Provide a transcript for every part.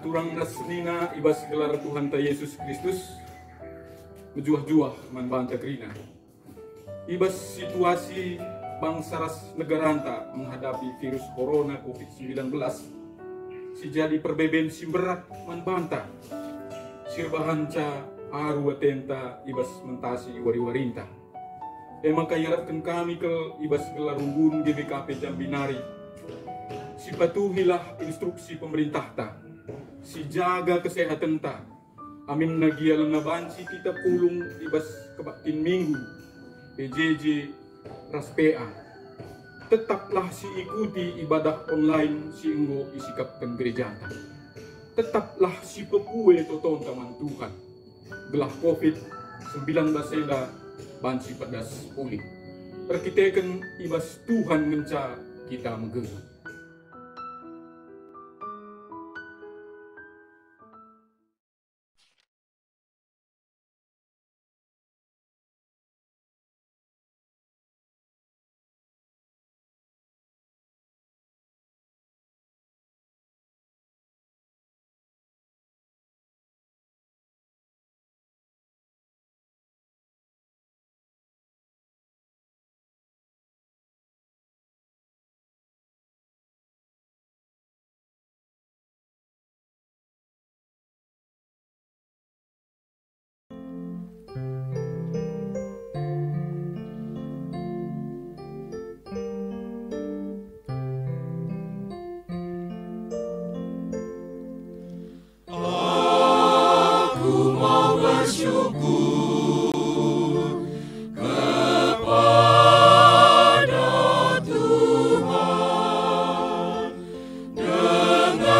turang resnina ibas gelar Tuhan ta Yesus Kristus menjuah-juah manbanta kerina. Ibas situasi bangsa ras negaranta menghadapi virus corona COVID-19 si jadi perbeben si berat manbanta sirbahanca aru atenta ibas mentasi wari-warinta. Emang kayarapkan kami ke ibas gelar unggun GBKP Jambinari si patuhilah instruksi pemerintah ta, si jaga kesehatan ta, amin nagial na banci kita pulung ibas kebaktin minggu, PJJ, RASPA. Tetaplah si ikuti ibadah online si enggo isikapkan gereja ta. Tetaplah si pepue toton taman Tuhan, gelah COVID-19 enda banci pedas pulih. Perkitekan ibas Tuhan ngenca kita megena.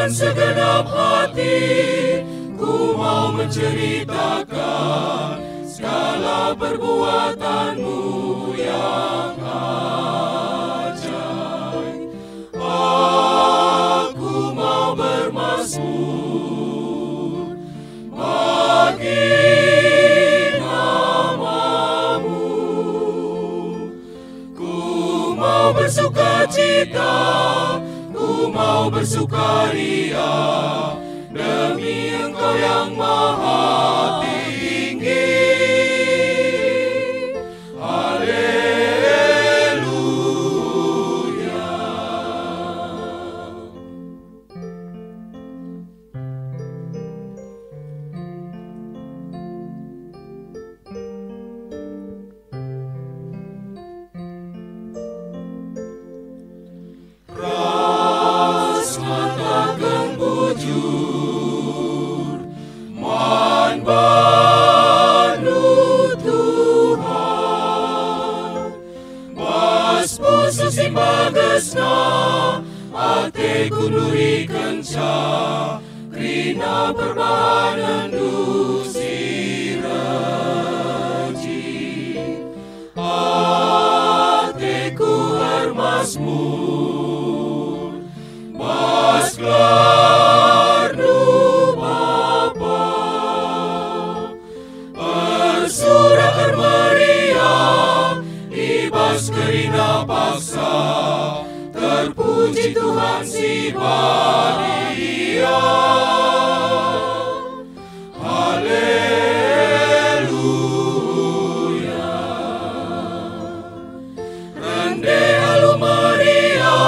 Segenap hati ku mau menceritakan segala perbuatanmu yang ajaib. Aku mau bermazmur bagi namamu. Ku mau bersukacita, ku mau bersukaria demi Engkau yang maha tinggi. Haleluya. Matakan bujur manbanu Tuhan basmu susi magesna ate kunuri kenca krina perbahanan dusi raji ateku harmasmur Mas Glarnu Bapa Bersurah meriah ibas kerina paksa terpuji Tuhan si badia. Haleluya. Rende halu Maria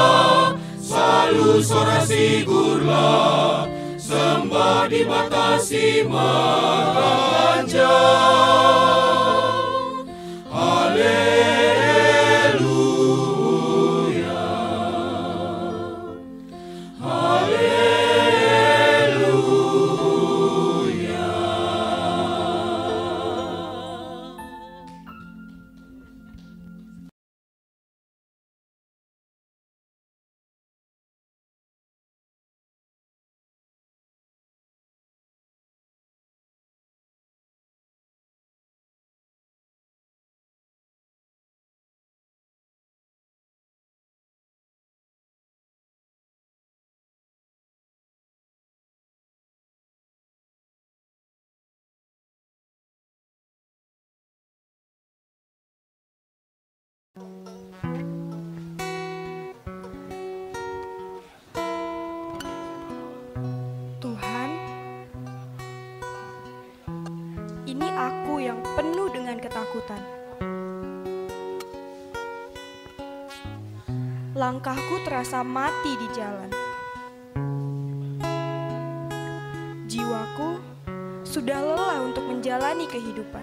Salu sorasi gurla sembah dibatasi menganja. Haleluya. Haleluya. Tuhan, langkahku terasa mati di jalan. Jiwaku sudah lelah untuk menjalani kehidupan.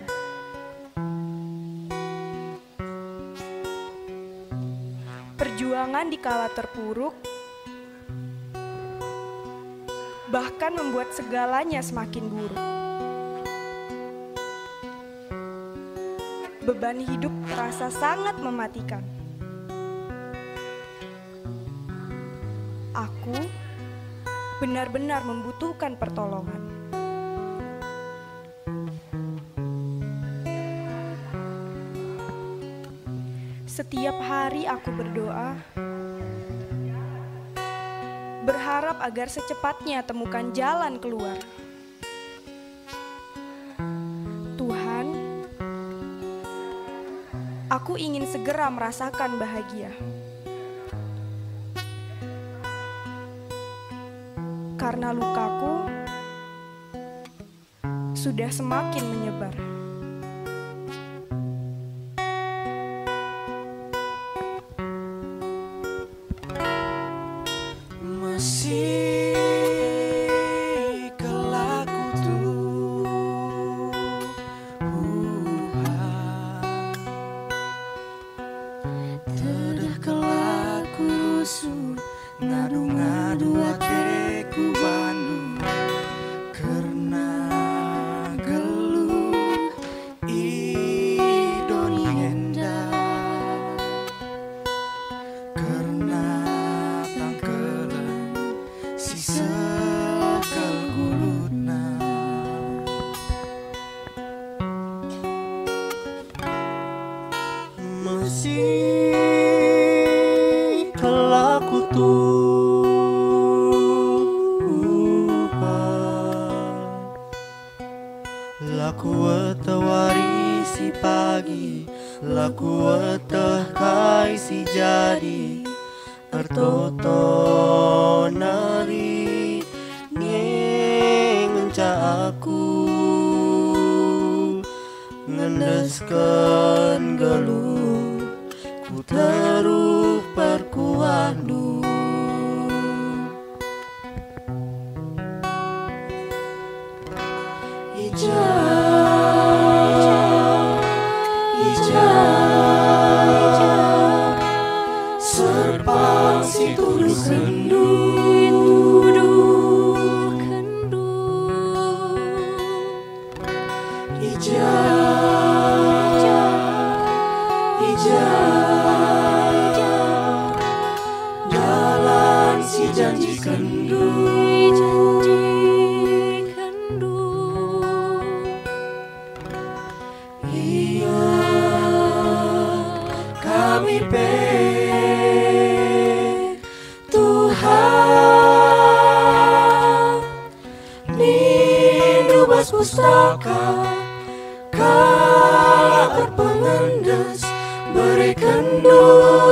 Perjuangan di kala terpuruk bahkan membuat segalanya semakin buruk. Beban hidup terasa sangat mematikan. Aku benar-benar membutuhkan pertolongan. Setiap hari aku berdoa, berharap agar secepatnya temukan jalan keluar. Tuhan, aku ingin segera merasakan bahagia. Karena lukaku sudah semakin menyebar. Masihkah ku Tuhan, tedahkah ku rusuh, ngadu-ngadu hatiku bandu, karena geluh idoni hendak, karena tangkelan si sekal gulutna. Masihkah ku Tuhan, laku wetah warisi pagi, laku wetah kaisi jadi, ertoto nari ngenca aku, ngendeskan geluh, ku teruh perkuandu. Serpang si tuduh kendu, dalam si janji kendu. Iya, kami Tuhan, nindubas pustaka, kala berpengendes, berikan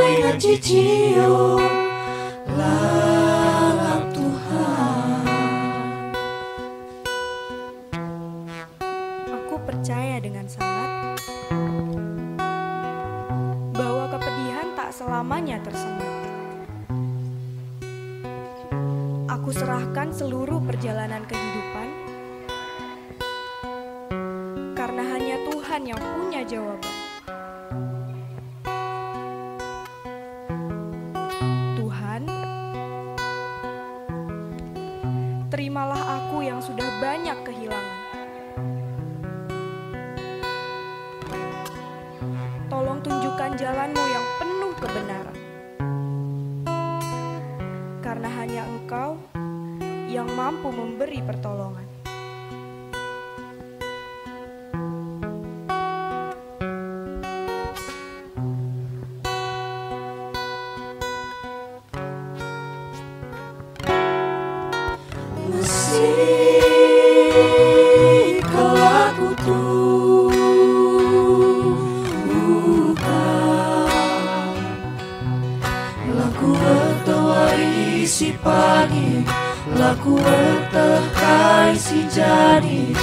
ingat cicio, lalap Tuhan. Aku percaya dengan sangat bahwa kepedihan tak selamanya tersemat. Aku serahkan seluruh perjalanan kehidupan karena hanya Tuhan yang punya jawaban. Tuhan, terimalah aku yang sudah banyak kehilangan. Tolong tunjukkan jalan-Mu yang penuh kebenaran. Karena hanya Engkau yang mampu memberi pertolongan. Masihkah ku Tuhan, laku wetah warisi pagi, laku wetah kaisi jadi,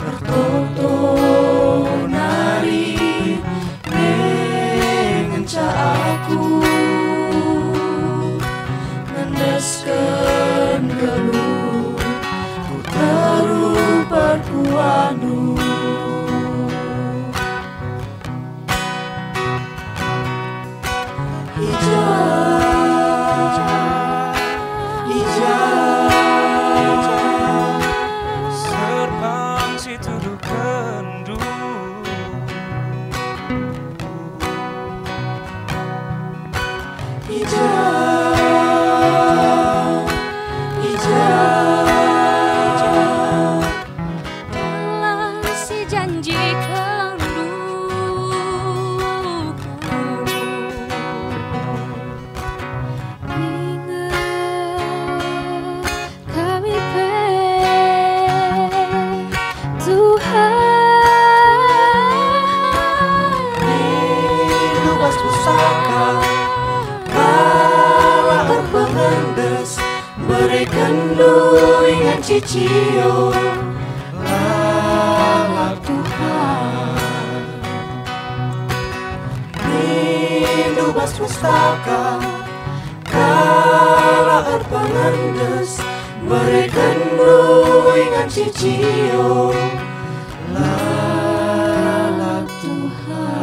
ertoto nari ngenca aku, telah si janjikan dengan cicio lalak Tuhan Rindu bas pustaka kala arpangandes berikan dengan cicio lalak Tuhan.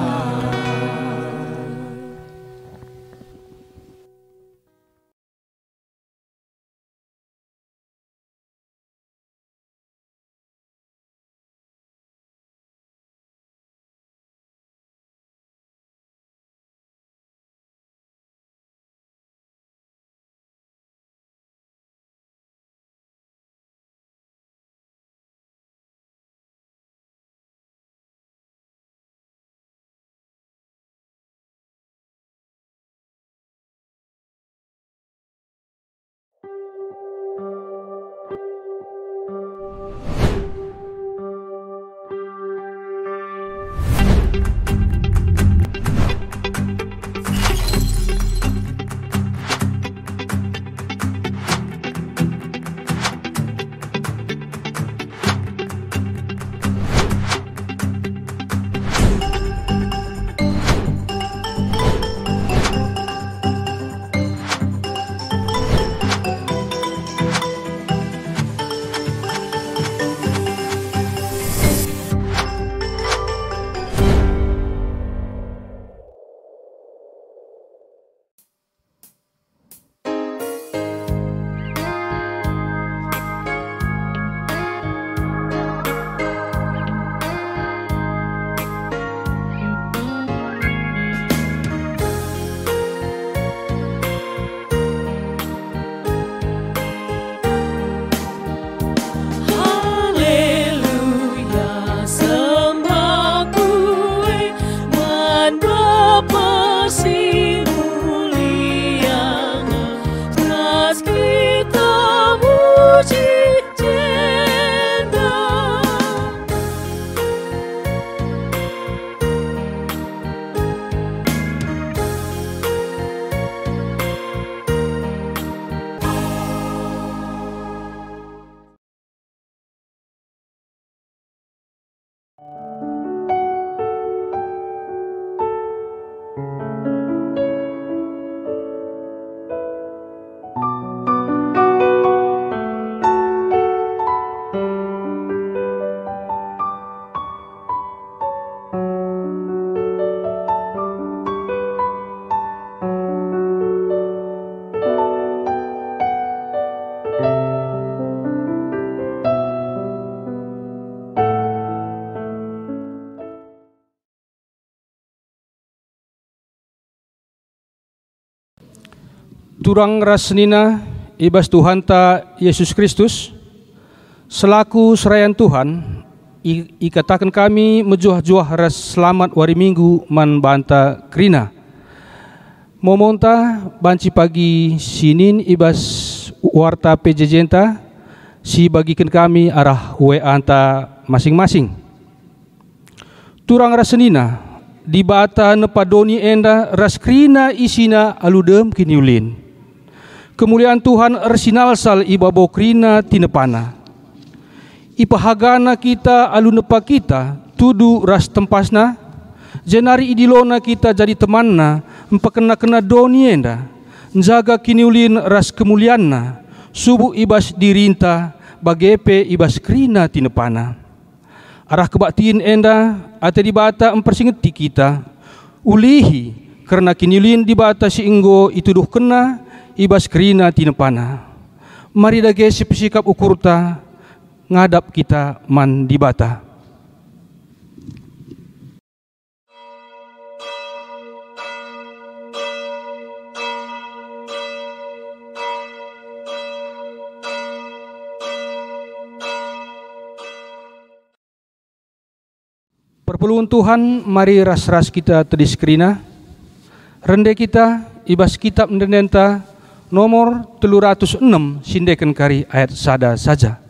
Turang rasnina ibas Tuhan ta Yesus Kristus selaku serayan Tuhan ikatakan kami mejuah-juah ras selamat wari minggu man banta krina momonta banci pagi sinin ibas warta PJJ-ta si bagikan kami arah WA anta masing-masing. Turang rasnina di bata nepadoni enda raskrina isina aludem kiniulin. Kemuliaan Tuhan ersinalsal ibabokrina tinepana. Ipahagana kita alunepa kita tudu ras tempasna. Jenari idilona kita jadi temanna empakena-kena doni enda. Njaga kiniulin ras kemulianna. Subuh ibas dirinta bagepe ibas krina tinepana. Arah kebaktiin enda ate di bata empersingeti kita. Ulihi karena kiniulin di bata si inggo ituduh kena ibas krina tinepana. Mari dage sisikap ukurta ngadap kita man di bata. Perpuluhan Tuhan, mari ras-ras kita tediskrina. Rende kita, ibas kitab mendenta nomor 306 sindekan kari ayat sada saja.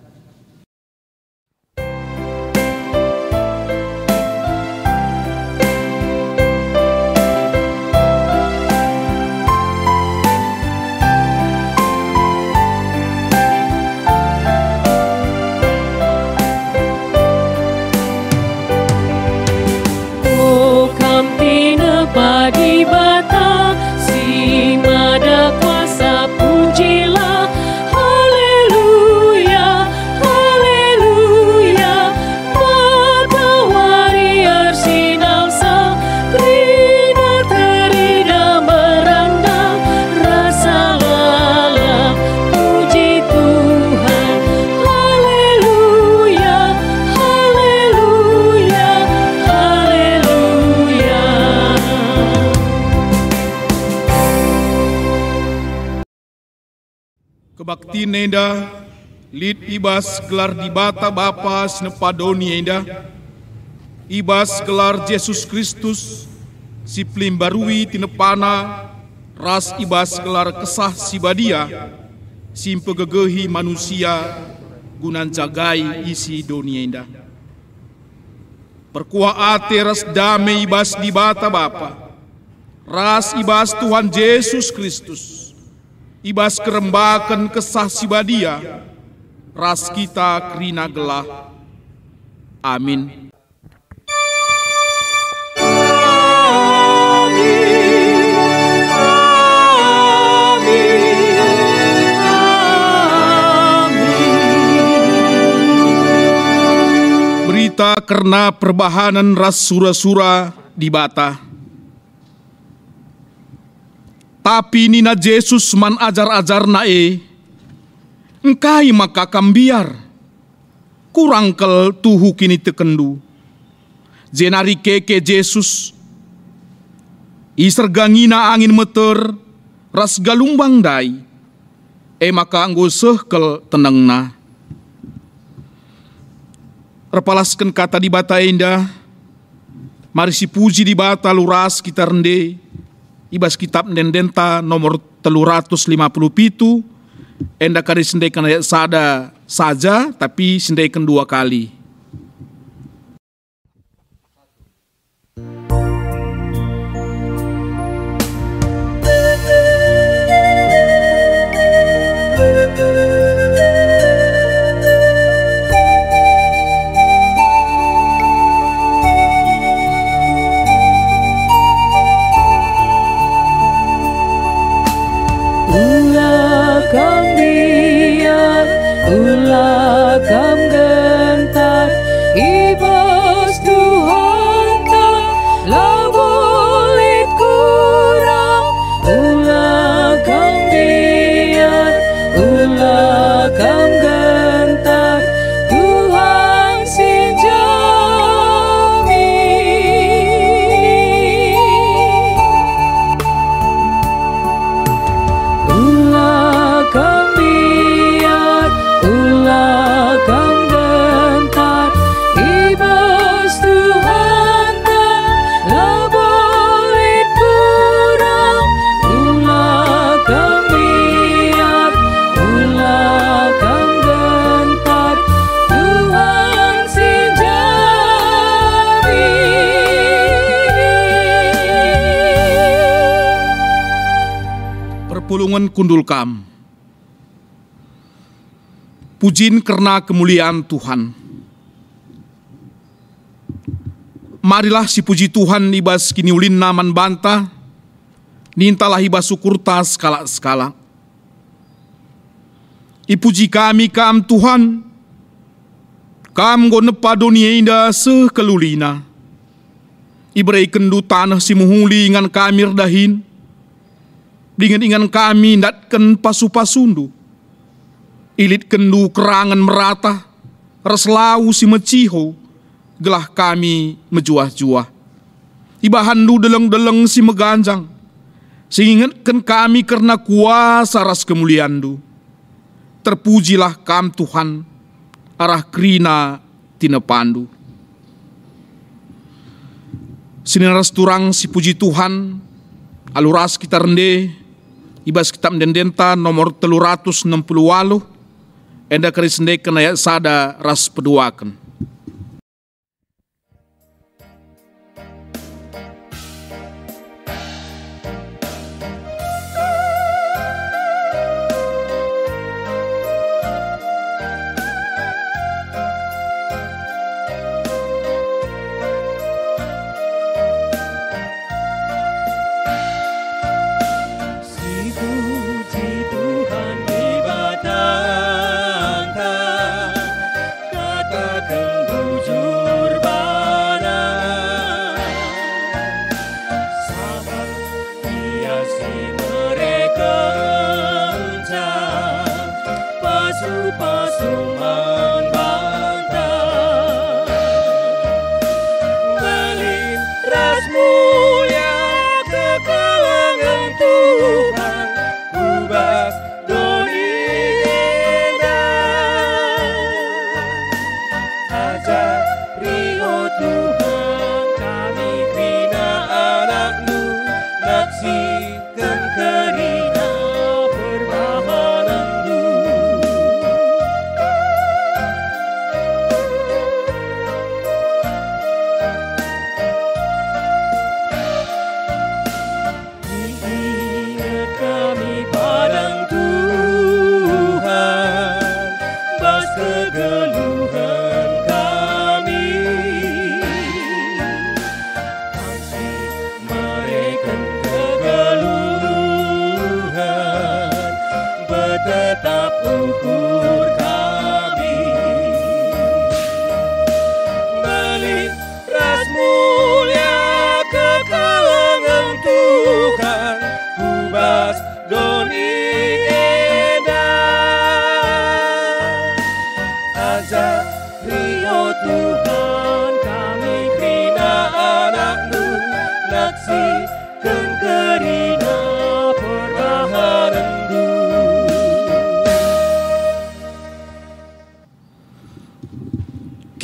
Padi bata si mada kuasa pujilah, haleluya, haleluya. Matahari arsinar sa rina terida meranda, rasa lala puji Tuhan, haleluya, haleluya, haleluya. Kebakti nenda, lid ibas gelar di bata bapa senepadoni enda, ibas gelar Yesus Kristus, si pelimbarui tinepana, ras ibas gelar kesah si badia, si pegegehi manusia, gunan jagai isi dunia enda. Perkuah ate ras damai ibas di bata bapa, ras ibas Tuhan Yesus Kristus, ibas kerembakan kesah si badia, ras kita kerina gelah. Amin. Berita karena perbahanan ras sura-sura di bata. Tapi nina Yesus man ajar-ajar nae, engkai maka kambiar, kurang kel tuhu kini tekendu. Jenari keke Yesus, isergangina angin meter, ras galumbang dai, maka anggo sehkel tenengna. Repalaskan kata di bata indah, mari si puji di bata luras kita rende, ibas kitab dendenta nomor 357, enda kari sendekan ayat sada saja, tapi sendekan 2 kali. Ulakam gentar ibas Tuhan tak la bolit kurang. Ulakam biar, ulakam gentar Tuhan si jami. Ulakam biar, ulakam gentar ibas Tuhan tak la bolit kurang. Ulakam biar, ulakam gentar Tuhan si jami. Perpulungan kundulkam. Pujin karena kemuliaan Tuhan. Marilah si puji Tuhan ibas kini ulin naman banta, nintalah ibas syukurta skala-skala. Ipuji kami kam Tuhan, kam go nepa dunia indah sekelulina. Ibrei kendu tanah si muhuli ingan kami dahin, dengan ingan kami ndatken pasu-pasundu. Ilit kendu kerangan merata, reslau si meciho, gelah kami mejuah-juah. Ibahandu deleng-deleng si meganjang, seingatkan kami karena kuasa ras kemuliandu. Terpujilah kam Tuhan, arah krina tinepandu. Sinaras turang si puji Tuhan, aluras kita rende, ibas kitab dendenta nomor 368, enda kari sende kena ayat sada ras peduakan.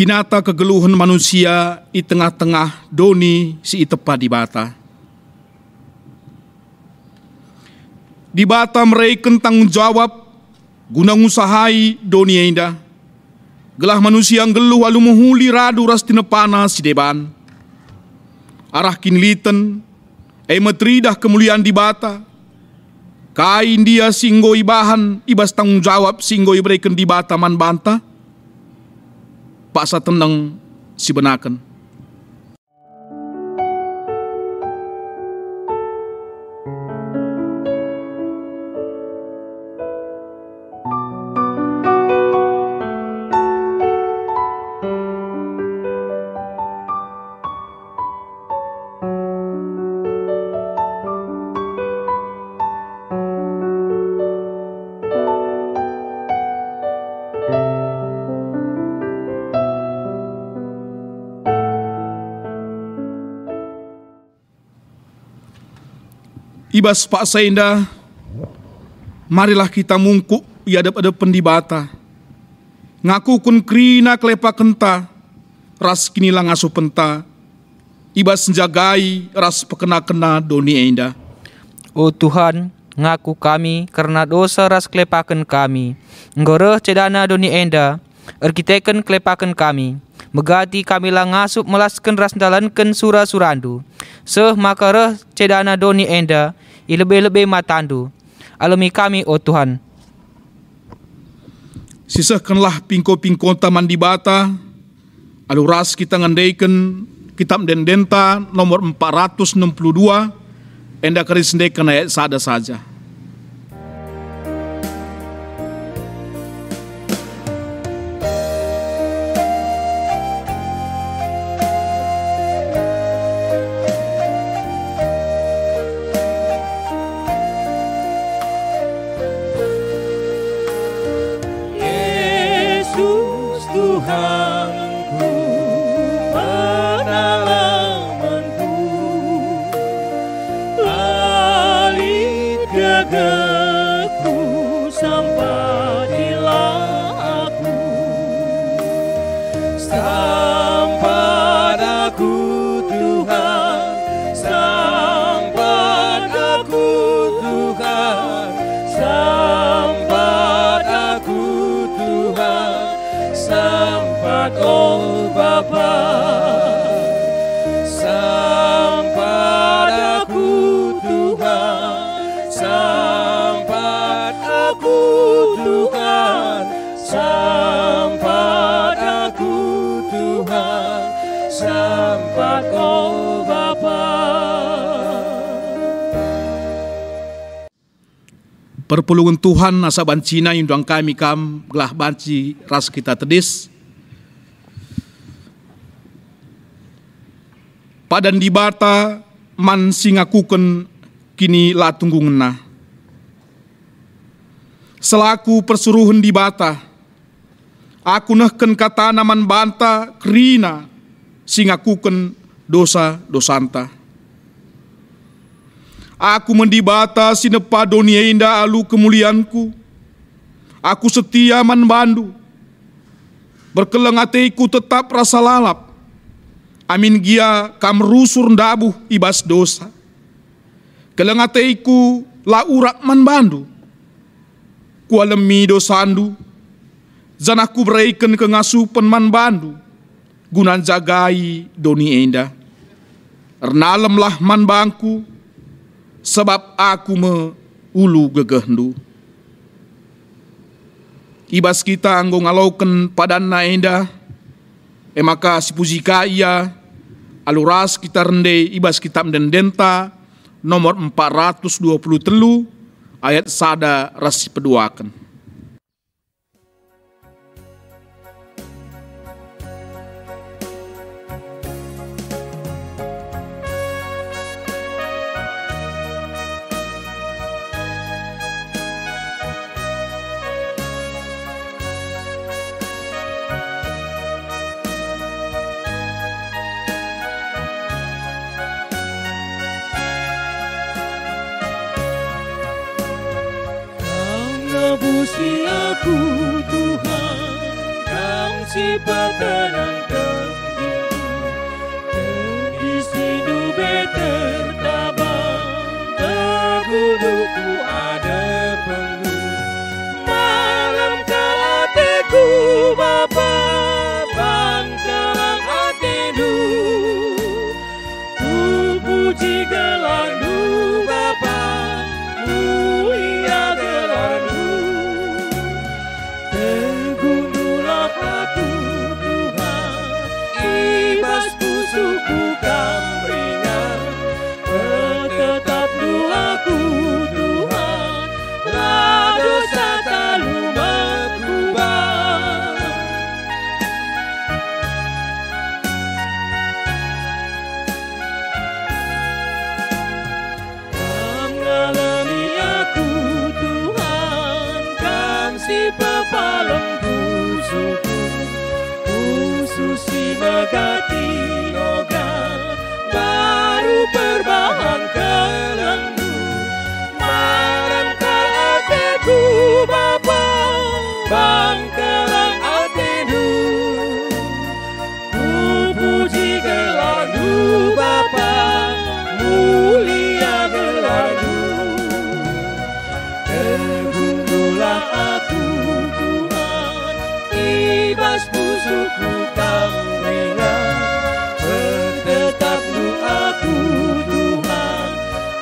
Kinata kegeluhan manusia di tengah-tengah doni si itepa di bata. Di bata mereka tanggung jawab guna ngusahai doni indah. Gelah manusia yang geluh alu muhuli radu ras tinepana si deban. Arah kinliten, metridah kemuliaan di bata. Kain dia singgo ibahan, ibas tanggung jawab singgo ibrekan di bata man banta. Paksa tenang si benakan. Ibas Pak Sainda, marilah kita mungkuk iadap-adap pendibata. Ngaku kun krina klepa kenta, ras kinilah ngasuh penta. Ibas senjagai ras pekena-kena doni enda. O Tuhan, ngaku kami karena dosa ras klepaken kami. Nggoreh cedana doni enda, erkiteken klepaken kami. Megati kami lah ngasup melasken ras dalanken sura-surandu. Seh makareh cedana doni enda, ilebe-lebe matandu. Alami kami, o Tuhan. Sisahkanlah pingko-pingko taman di bata, aluras kita ngandaikan kitab dendenta nomor 462, enda keris ndekan ayat sada saja. Alih Perpulungan Tuhan asa bancina indang kami kam gelah banci ras kita tedis. Padan di bata man singakuken kini la tunggu ngena. Selaku persuruhan di bata, aku nehken kata naman banta kerina singakuken dosa dosanta. Aku mendibata sinepa dunia indah alu kemulianku. Aku setia man bandu. Berkeleng atiku tetap rasa lalap. Amin gia kam rusur ndabuh ibas dosa. Keleng atiku la urak man bandu. Kualemi dosandu. Zanaku bereiken kengasupen man bandu. Gunan jagai dunia indah. Ernalemlah man bangku. Sebab aku ulu gegehndu. Ibas kita anggo ngalauken padanna endah. Maka sipujika ia aluras kita rende ibas kita mendendenta nomor 423 ayat sada rasi peduaken. Nebusi aku Tuhan, Kau si petenang tenggiku, terisi dube tertabang, tergunuku ada penggu. Malam kelateku Bapa, bangkelang hatiku, ku puji gelarmu Bapa, mulia gelarmu. Tergunduhlah aku Tuhan, ibas pusuku kamringan. Tetap doaku Tuhan, lah dosa tak lumakuban. Kam ngalami aku Tuhan, Kam si pepalem pusuku, pususi megati nogan, baru perbahan kelenggu. Malam kelateku Bapa, bangkelang hatiku, ku puji gelarmu Bapa, mulia gelarmu. Tergunduhlah aku Tuhan, ibas pusuku kamringan. Bertetap doaku Tuhan,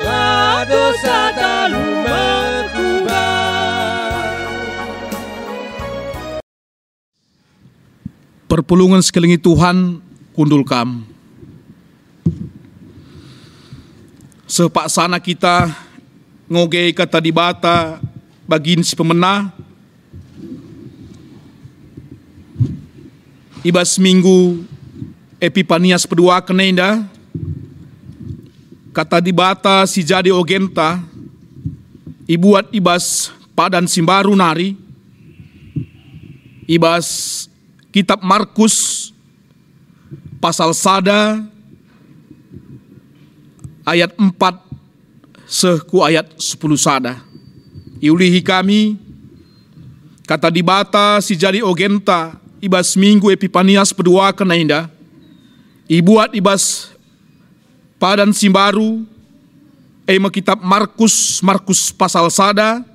lah dosa tak lumakuban. Perpulungan sekelingi Tuhan kundul kam. Sepak sana kita ngogei kata di bata bagin si pemenah. Ibas minggu Epipanias pedua kenenda. Kata di bata si jadi ogenta. Ibuat ibas padan simbaru nari. Ibas kitab Markus pasal sada ayat 4 seku ayat 10 sada. Iulihi kami kata di bata si jadi ogenta ibas minggu Epipanias pedua kenenda. Ibuat ibas padan simbaru kitab Markus pasal sada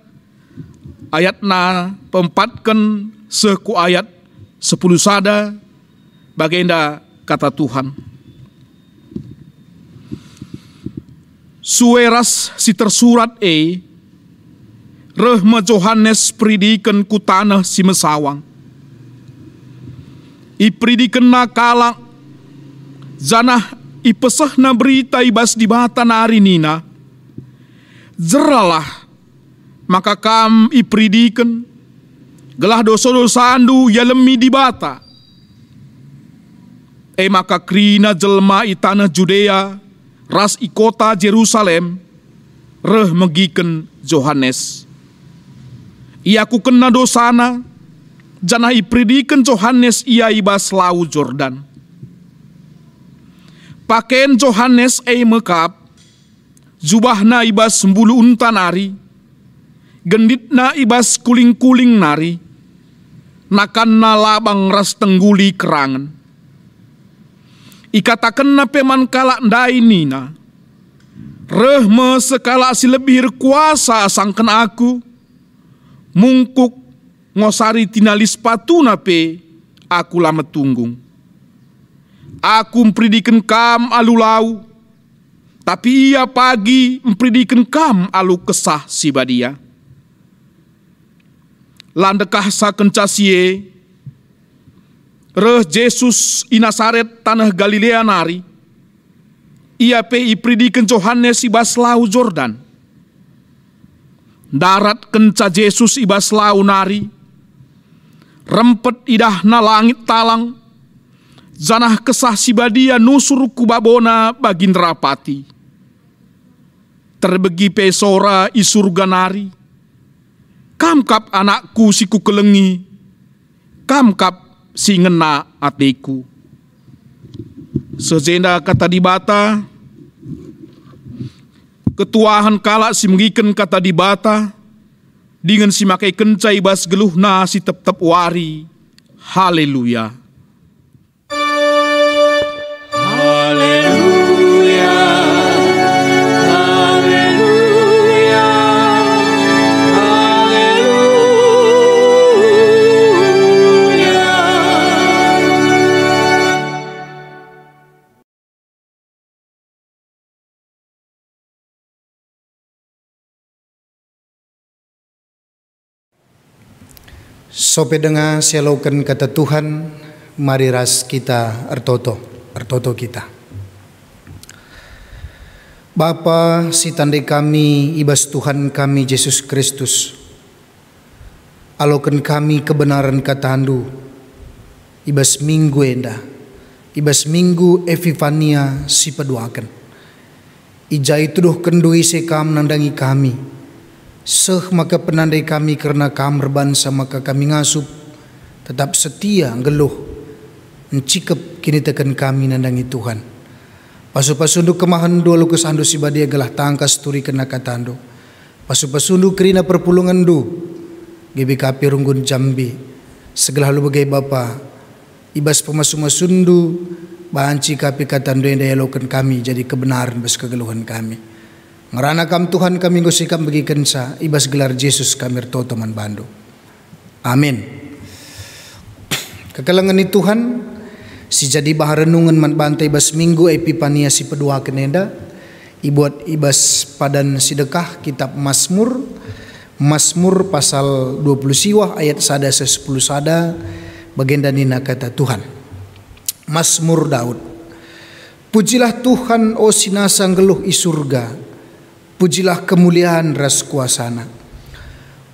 ayat na pempatkan seku ayat 10 sada bagenda kata Tuhan. Sueras si tersurat rehma Johannes pridiken ku tanah si mesawang. Ipridiken na kalak zanah ipesahna berita ibas di bata nari nina. Jeralah maka kam ipridiken gelah dosa-dosa andu ya lemi di bata. Maka krina jelma i tanah Judea ras i kota Jerusalem reh megiken Johannes. Ia ku kena dosana janah ipridiken Johannes ia ibas lau Jordan. Pakaian Johannes mekap jubahna ibas 10 unta nari, genditna ibas kuling-kuling nari, nakanna labang ras tengguli kerangan. Ikatakenna peman kalak ndai nina, reh me sekala si lebih kuasa sangken aku, mungkuk ngosari tinalis patuna pe aku lama tunggung. Aku mempridiken kam alu lau, tapi ia pagi mempridiken kam alu kesah si badia. Landekah saken casie, reh Yesus i Nasaret tanah Galilea nari, ia pe ipridiken Johannes ibas lau Jordan. Darat kenca Yesus ibas lau nari, rempet idahna langit talang, zanah kesah si badia nusur kubabona bagi nerapati. Terbegi pesora i surga nari, kamkap anakku si ku kelengi, kamkap si ngena atiku. Sejenda kata dibata, ketuahan kalak si mengiken kata dibata, dengan si makai kencai bas geluhna si tep-tep wari. Haleluya. Haleluya. Haleluya. Haleluya. Sope dengar selokan kata Tuhan, mari ras kita ertoto kita. Bapa si tandai kami ibas Tuhan kami Yesus Kristus, alokan kami kebenaran kata Andu, ibas minggu enda, ibas minggu Epifania si peduakan. Ija itu doh kendui sekam nandangi kami, seh maka penandai kami karena kam berbansa maka kami ngasup tetap setia ngeluh mencikep kini tekan kami nandangi Tuhan. Pasu-pasunduk kemahan dua lukus andu si badia gelah tangkas turi kena katando. Pasu-pasunduk kerina perpulungan du GBKP Runggun Jambi segala lu bagai bapa ibas pemasu-masundu banci kapi katando yang dialokan kami jadi kebenaran bas kegeluhan kami. Ngerana kam Tuhan kami ngosikam bagi kensa ibas gelar Yesus kami ertoto man bandu. Amin. Kekalangan ni Tuhan si jadi bahar renungan man bantai ibas minggu Epifania si pedua kenenda ibuat ibas padan sidekah kitab Mazmur pasal 20 siwah ayat sada 10 sada bagenda nina kata Tuhan. Mazmur Daud. Pujilah Tuhan o sinasa ngeluh i surga, pujilah kemuliaan ras kuasana.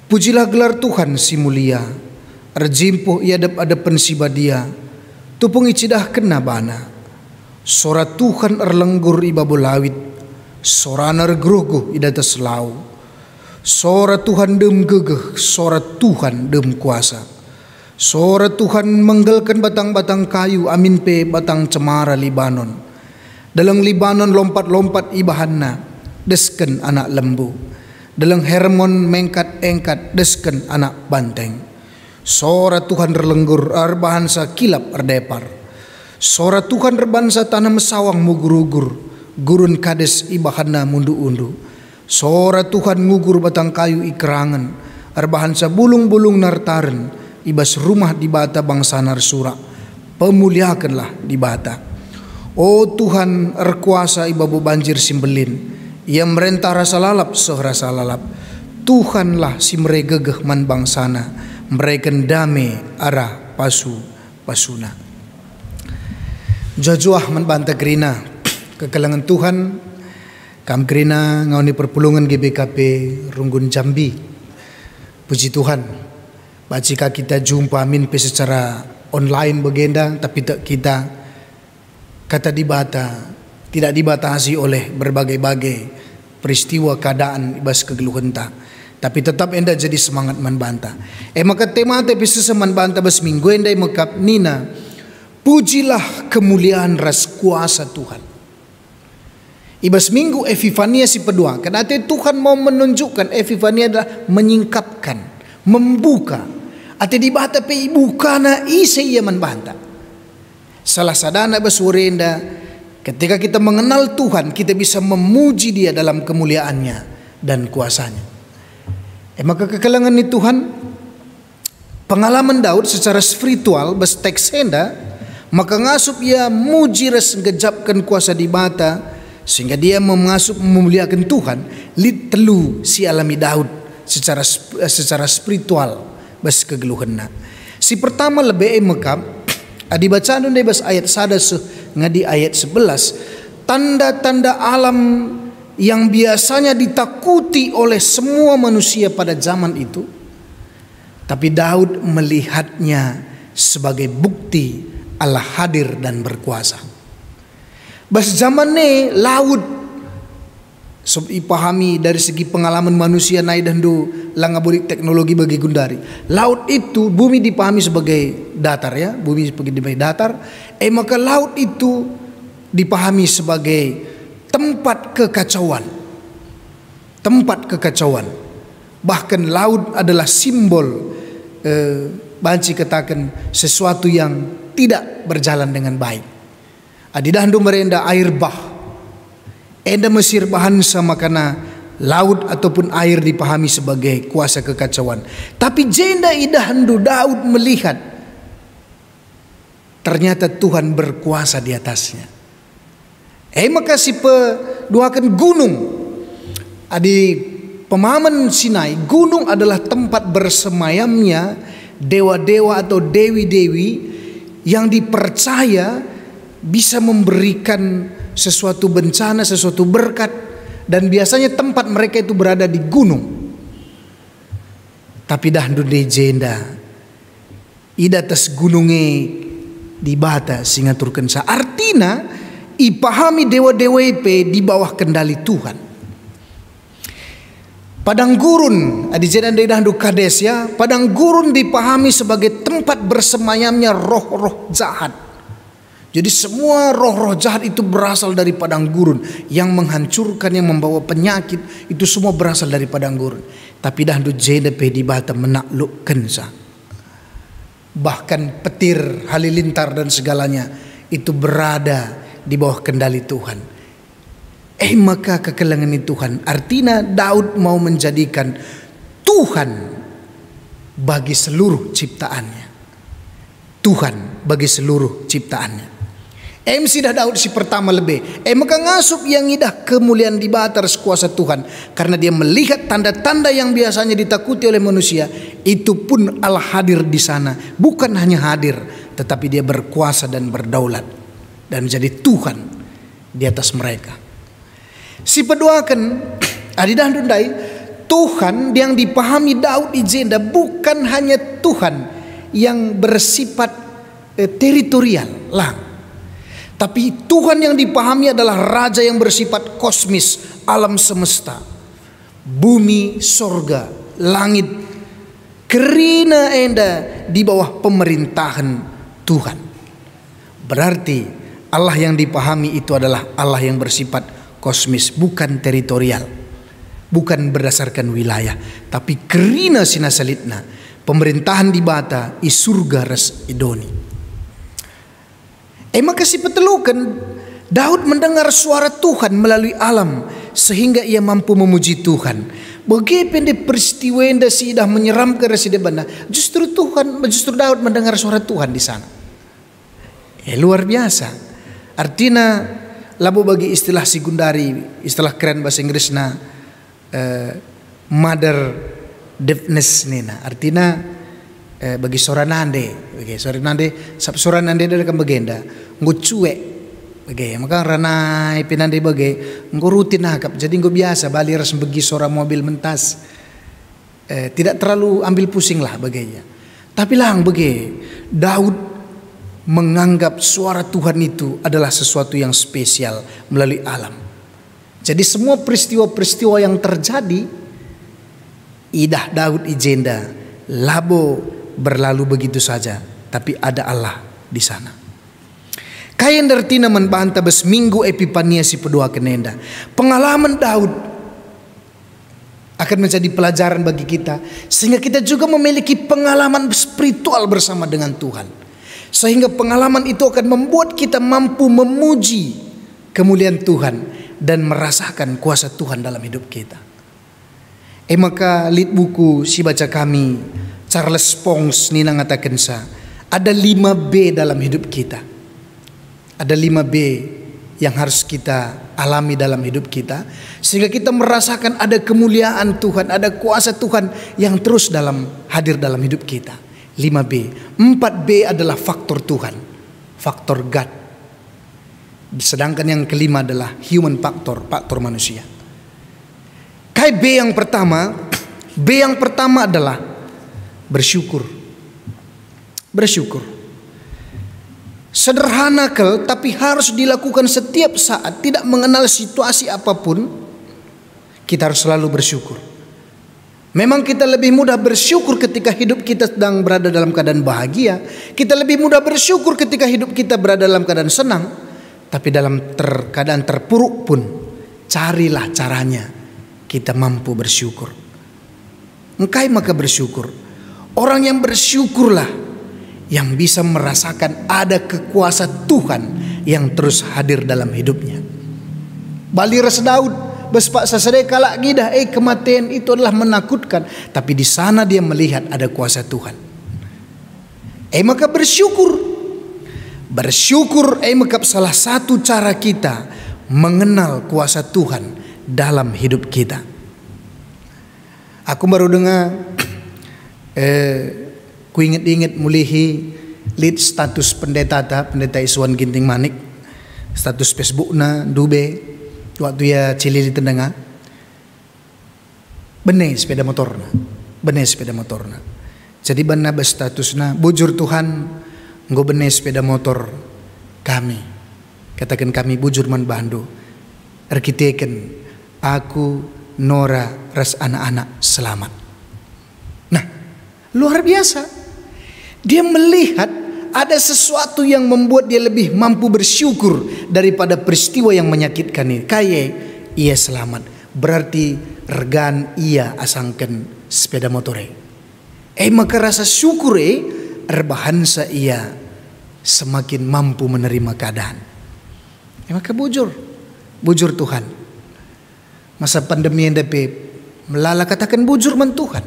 Pujilah gelar Tuhan si mulia, rejimpuh iadap-adapan si badia, tupung icidah kena bana. Sora Tuhan erlenggur iba bolawit, sorana ergeruguh idatas lau. Sora Tuhan dem gegeh, sora Tuhan dem kuasa. Sora Tuhan menggelkan batang-batang kayu, amin pe batang cemara Libanon. Dalam Libanon lompat-lompat ibahanna, desken anak lembu. Dalam Hermon mengkat-engkat, desken anak banteng. Sora Tuhan relenggur arbahansa kilap erdepar. Sora Tuhan rebansa tanah mesawang mugur-ugur, gurun kades ibahana mundu-undu. Sora Tuhan ngugur batang kayu ikerangan, arbahansa bulung-bulung nartaren, ibas rumah di bata bangsa narsura. Pemuliakanlah di bata. O Tuhan erkuasa ibabu banjir simbelin, ia merentah rasa lalap rasa lalap. Tuhanlah si meregegeh man bangsana, mereken dame arah pasuna. Jajuah man banta kerina kekalangan Tuhan kam kerina ngauni perpulungan GBKP Runggun Jambi Puji Tuhan, jika kita jumpa amin secara online bagenda, tapi kita kata tidak dibatasi oleh berbagai-bagai peristiwa keadaan ibas kegeluhan tak, tapi tetap enda jadi semangat membantah. Maka tema tapi seseman bantah bas minggu enda mekap nina, pujilah kemuliaan ras kuasa Tuhan. Ibas minggu Epifania si pedua, karena Tuhan mau menunjukkan Epifania adalah menyingkapkan, membuka. Ate dibata pe ibukana ise ia membantah. Salah sadana basurenda, ketika kita mengenal Tuhan, kita bisa memuji Dia dalam kemuliaannya dan kuasanya. Maka kekalangan ni Tuhan, pengalaman Daud secara spiritual bas teks enda, maka ngasup ia muji res ngejapkan kuasa di bata, sehingga dia mengasup memuliakan Tuhan. Lid telu si alami Daud secara spiritual bas kegeluhanna. Si pertama lebih mekap adi bacaan deh bas ayat sada ngadi ayat 11, tanda-tanda alam yang biasanya ditakuti oleh semua manusia pada zaman itu, tapi Daud melihatnya sebagai bukti Allah hadir dan berkuasa. Bas zaman ni laut sob ipahami dari segi pengalaman manusia naik dan do langaburik teknologi bagi gundari. Laut itu bumi dipahami sebagai datar ya, bumi sebagai datar. Maka laut itu dipahami sebagai tempat kekacauan. Tempat kekacauan. Bahkan laut adalah simbol banci katakan sesuatu yang tidak berjalan dengan baik. Adidah ndo merenda air bah. Enda Mesir bahan sama karena laut ataupun air dipahami sebagai kuasa kekacauan. Tapi jenda idahandu Daud melihat ternyata Tuhan berkuasa di atasnya. Maka si peduakan gunung. Di pemahaman Sinai, gunung adalah tempat bersemayamnya dewa-dewa atau dewi-dewi yang dipercaya bisa memberikan sesuatu bencana, sesuatu berkat, dan biasanya tempat mereka itu berada di gunung. Tapi dah di jenda ida atas gununge di bata singa turkensa. Artinya ipahami dewa-dewa di bawah kendali Tuhan. Padang gurun adi jenda dah Kades ya. Padang gurun dipahami sebagai tempat bersemayamnya roh-roh jahat. Jadi semua roh-roh jahat itu berasal dari padang gurun. Yang menghancurkan, yang membawa penyakit, itu semua berasal dari padang gurun. Tapi dah jeda di bata menaklukkan sa. Bahkan petir, halilintar dan segalanya itu berada di bawah kendali Tuhan. Maka kekelangan Tuhan. Artinya Daud mau menjadikan Tuhan bagi seluruh ciptaannya. Tuhan bagi seluruh ciptaannya. Dah Daud si pertama lebih. Maka ngasup yang idah kemuliaan di batas kuasa Tuhan. Karena dia melihat tanda-tanda yang biasanya ditakuti oleh manusia. Itu pun Allah hadir di sana. Bukan hanya hadir, tetapi dia berkuasa dan berdaulat. Dan menjadi Tuhan di atas mereka. Si peduakan adidah dundai, Tuhan yang dipahami Daud ijenda bukan hanya Tuhan yang bersifat teritorial lah. Tapi Tuhan yang dipahami adalah Raja yang bersifat kosmis, alam semesta, bumi, sorga, langit, kerina enda di bawah pemerintahan Tuhan. Berarti Allah yang dipahami itu adalah Allah yang bersifat kosmis, bukan teritorial, bukan berdasarkan wilayah, tapi kerina sinasalitna, pemerintahan di bata i surga res idoni. Maka si petelukan Daud mendengar suara Tuhan melalui alam sehingga ia mampu memuji Tuhan. Bagaimana peristiwa yang sudah menyeramkan residen benda, justru Daud mendengar suara Tuhan di sana. Luar biasa. Artinya labu bagi istilah Sigundari, istilah keren bahasa Inggrisnya mother deafness nena. Artinya bagi soranande, soranande dari kan bagenda, ngucuek, bagi maka ranai pinande bagi, nggo rutin hakap, jadi nggo biasa bali ras bagi suara mobil mentas, tidak terlalu ambil pusing lah bagainya. Tapi lang bagai Daud menganggap suara Tuhan itu adalah sesuatu yang spesial melalui alam. Jadi semua peristiwa-peristiwa yang terjadi, idah Daud ijenda, labo berlalu begitu saja, tapi ada Allah di sana. Kayan dertina membanta bes minggu Epifania si pedua kenenda. Pengalaman Daud akan menjadi pelajaran bagi kita, sehingga kita juga memiliki pengalaman spiritual bersama dengan Tuhan. Sehingga pengalaman itu akan membuat kita mampu memuji kemuliaan Tuhan dan merasakan kuasa Tuhan dalam hidup kita. Maka lit buku si baca kami Charles Pons nina ngatakan sa, ada 5B dalam hidup kita. Ada 5B yang harus kita alami dalam hidup kita, sehingga kita merasakan ada kemuliaan Tuhan, ada kuasa Tuhan yang terus hadir dalam hidup kita. 5B. 4B adalah faktor Tuhan, faktor God. Sedangkan yang kelima adalah human factor, faktor manusia. B yang pertama adalah bersyukur. Bersyukur. Sederhana tapi harus dilakukan setiap saat, tidak mengenal situasi apapun. Kita harus selalu bersyukur. Memang kita lebih mudah bersyukur ketika hidup kita sedang berada dalam keadaan bahagia. Kita lebih mudah bersyukur ketika hidup kita berada dalam keadaan senang. Tapi dalam keadaan terpuruk pun, carilah caranya kita mampu bersyukur. Engkai maka bersyukur. Orang yang bersyukurlah yang bisa merasakan ada kekuasaan Tuhan yang terus hadir dalam hidupnya. Bali ras Daud bespak sasade kalak gidah kematian itu adalah menakutkan, tapi di sana dia melihat ada kuasa Tuhan. Maka bersyukur. Bersyukur maka salah satu cara kita mengenal kuasa Tuhan dalam hidup kita. Aku baru dengar ku inget mulihi lead status pendeta Iswan Ginting Manik, status Facebook na dube waktu ya cilili tendenga benih sepeda motorna. Jadi bana berstatusna bujur Tuhan nggo benih sepeda motor kami, katakan kami bujur man bandu arkiteken aku Nora ras anak-anak selamat. Nah, luar biasa. Dia melihat ada sesuatu yang membuat dia lebih mampu bersyukur daripada peristiwa yang menyakitkan ini. Kaya ia selamat, berarti regan ia asangkan sepeda motore. Maka rasa syukur erbahansa ia semakin mampu menerima keadaan. Maka bujur Tuhan. Masa pandemi yang dapat melala katakan bujur man Tuhan.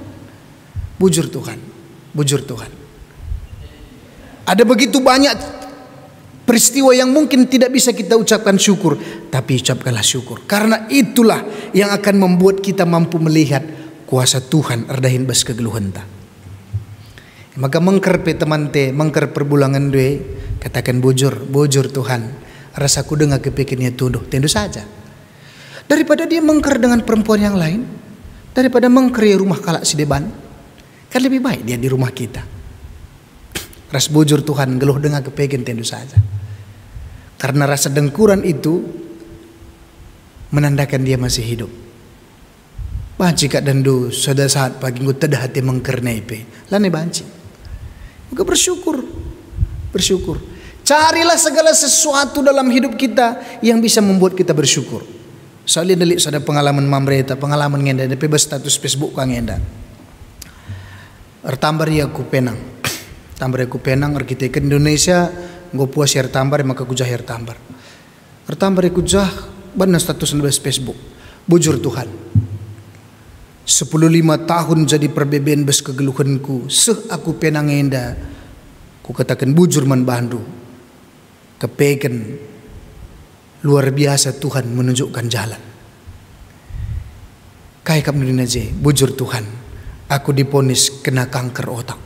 Bujur Tuhan. Ada begitu banyak peristiwa yang mungkin tidak bisa kita ucapkan syukur, tapi ucapkanlah syukur. Karena itulah yang akan membuat kita mampu melihat kuasa Tuhan erdahin bas kegeluhan ta. Maka mengker pe teman te, mengker perbulangan due, katakan bujur Tuhan. Rasaku dengar kepikirannya tuduh, tentu saja. Daripada dia mengker dengan perempuan yang lain, daripada mengker di rumah kalak si deban, kan lebih baik dia di rumah kita. Ras bujur Tuhan geluh dengar kepengen tentu saja. Karena rasa dengkuran itu menandakan dia masih hidup. Banci kak dandu sudah saat pagi ngut tedah hati mengkernai pe. Lane banci. Maka bersyukur. Carilah segala sesuatu dalam hidup kita yang bisa membuat kita bersyukur. Soalnya delik ada pengalaman mamreta, pengalaman ngenda, tapi berstatus Facebook kang ngenda. Ertambar ya ku penang. Tambar ku penang arkitek Indonesia nggo puas air tambar maka ku jah air tambar. Ertambar ku jah bana status di Facebook. Bujur Tuhan. 15 tahun jadi perbeben bes kegeluhanku. Aku penang ngenda. Ku katakan bujur man bandu. Kepeken luar biasa Tuhan menunjukkan jalan. Kayak kamu aja, bujur Tuhan. Aku diponis kena kanker otak.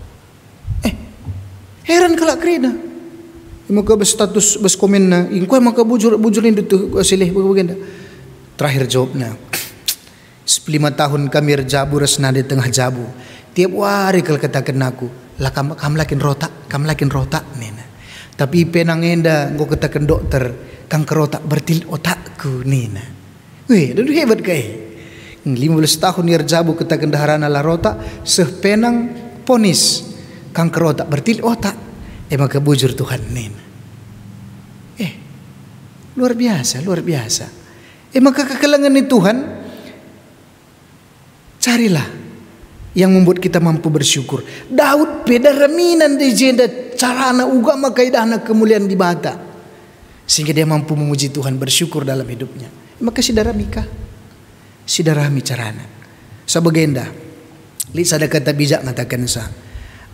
Heran kalak krena. Maka berstatus berkomen na, ingko maka bujur ini tu silih bagenda. Terakhir jawabnya, 15 tahun kami jabu resna di tengah jabu. Tiap hari kalau katakan aku, lah kamu lakin rotak nina. Tapi penang enda nggo katakan dokter, kanker otak bertil otakku nina. Weh, dadu hebat kai. 15 tahun jabu katakan daharana la rotak, sepenang ponis kanker otak bertil otak. Maka bujur Tuhan nina. Luar biasa. Maka kekelangan ni Tuhan, carilah yang membuat kita mampu bersyukur. Daud beda reminan di jenda carana uga makaidahna kemuliaan di bata, sehingga dia mampu memuji Tuhan, bersyukur dalam hidupnya. Maka sidara Mika, sidara mi carana sabagenda li sada kata bijak ngatakan sa,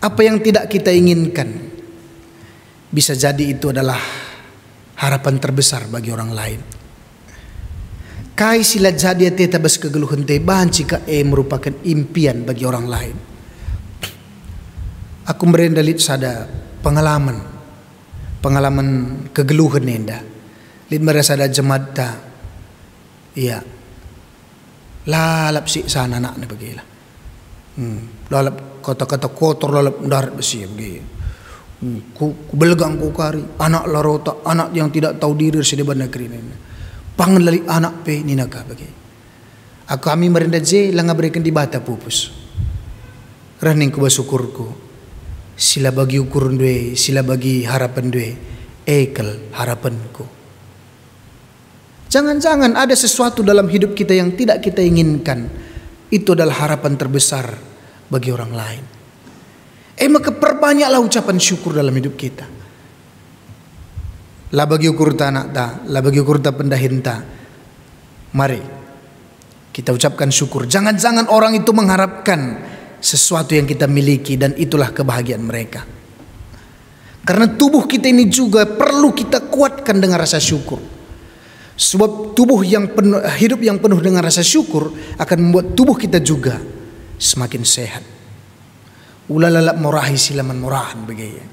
apa yang tidak kita inginkan bisa jadi itu adalah harapan terbesar bagi orang lain. Kai sila jadi teta bas kegeluhan te bahan jika merupakan impian bagi orang lain. Aku merendalit sada pengalaman kegeluhan nenda. Lid merasa ada jemata. Iya. Lalap si sana anak ni bagilah. Lalap kata-kata kotor, lalap darat besi bagi. Ku belgang ku kari anak larota, anak yang tidak tahu diri sedeban negeri ini. Panglali anak pe ninaka bagi. Aku kami merendah je langa berikan di bata pupus. Raning ku bersyukurku. Sila bagi ukurun due, sila bagi harapan due. Ekel harapanku. Jangan-jangan ada sesuatu dalam hidup kita yang tidak kita inginkan. Itu adalah harapan terbesar bagi orang lain. Maka perbanyaklah ucapan syukur dalam hidup kita. La bagi ukur anak ta, la bagi ukur ta pendahin ta. Mari kita ucapkan syukur. Jangan-jangan orang itu mengharapkan sesuatu yang kita miliki dan itulah kebahagiaan mereka. Karena tubuh kita ini juga perlu kita kuatkan dengan rasa syukur. Sebab tubuh yang penuh, hidup yang penuh dengan rasa syukur akan membuat tubuh kita juga semakin sehat. Ulalala morahi silaman morahan begitu.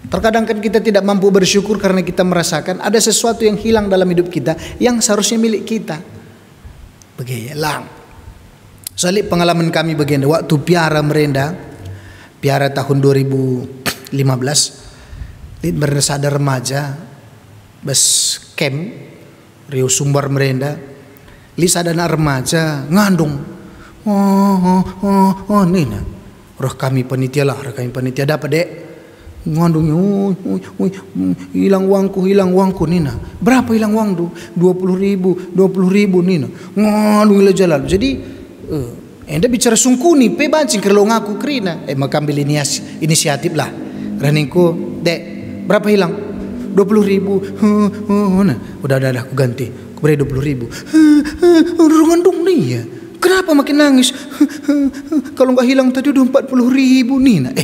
Terkadang kan kita tidak mampu bersyukur karena kita merasakan ada sesuatu yang hilang dalam hidup kita yang seharusnya milik kita. Begitu lang. Soalnya pengalaman kami begini, waktu piara merenda, piara tahun 2015, ada remaja, bes camp, Rio Sumbar merenda, lis ada anak remaja ngandung, nina, roh kami panitia dapat dek. Ngandungnya, hilang uangku nina. Berapa hilang uang tu? 20.000 nina. Ngandung ila jalan. Jadi, enda bicara sungkuni, pe bancing kalau ngaku krina. Maka ambil inisiatif lah. Raningku, dek, berapa hilang? 20.000. Nah, udah aku ganti. Aku beri 20.000. Ngandung nih ya. Kenapa makin nangis? Kalau nggak hilang tadi udah 40.000 nina.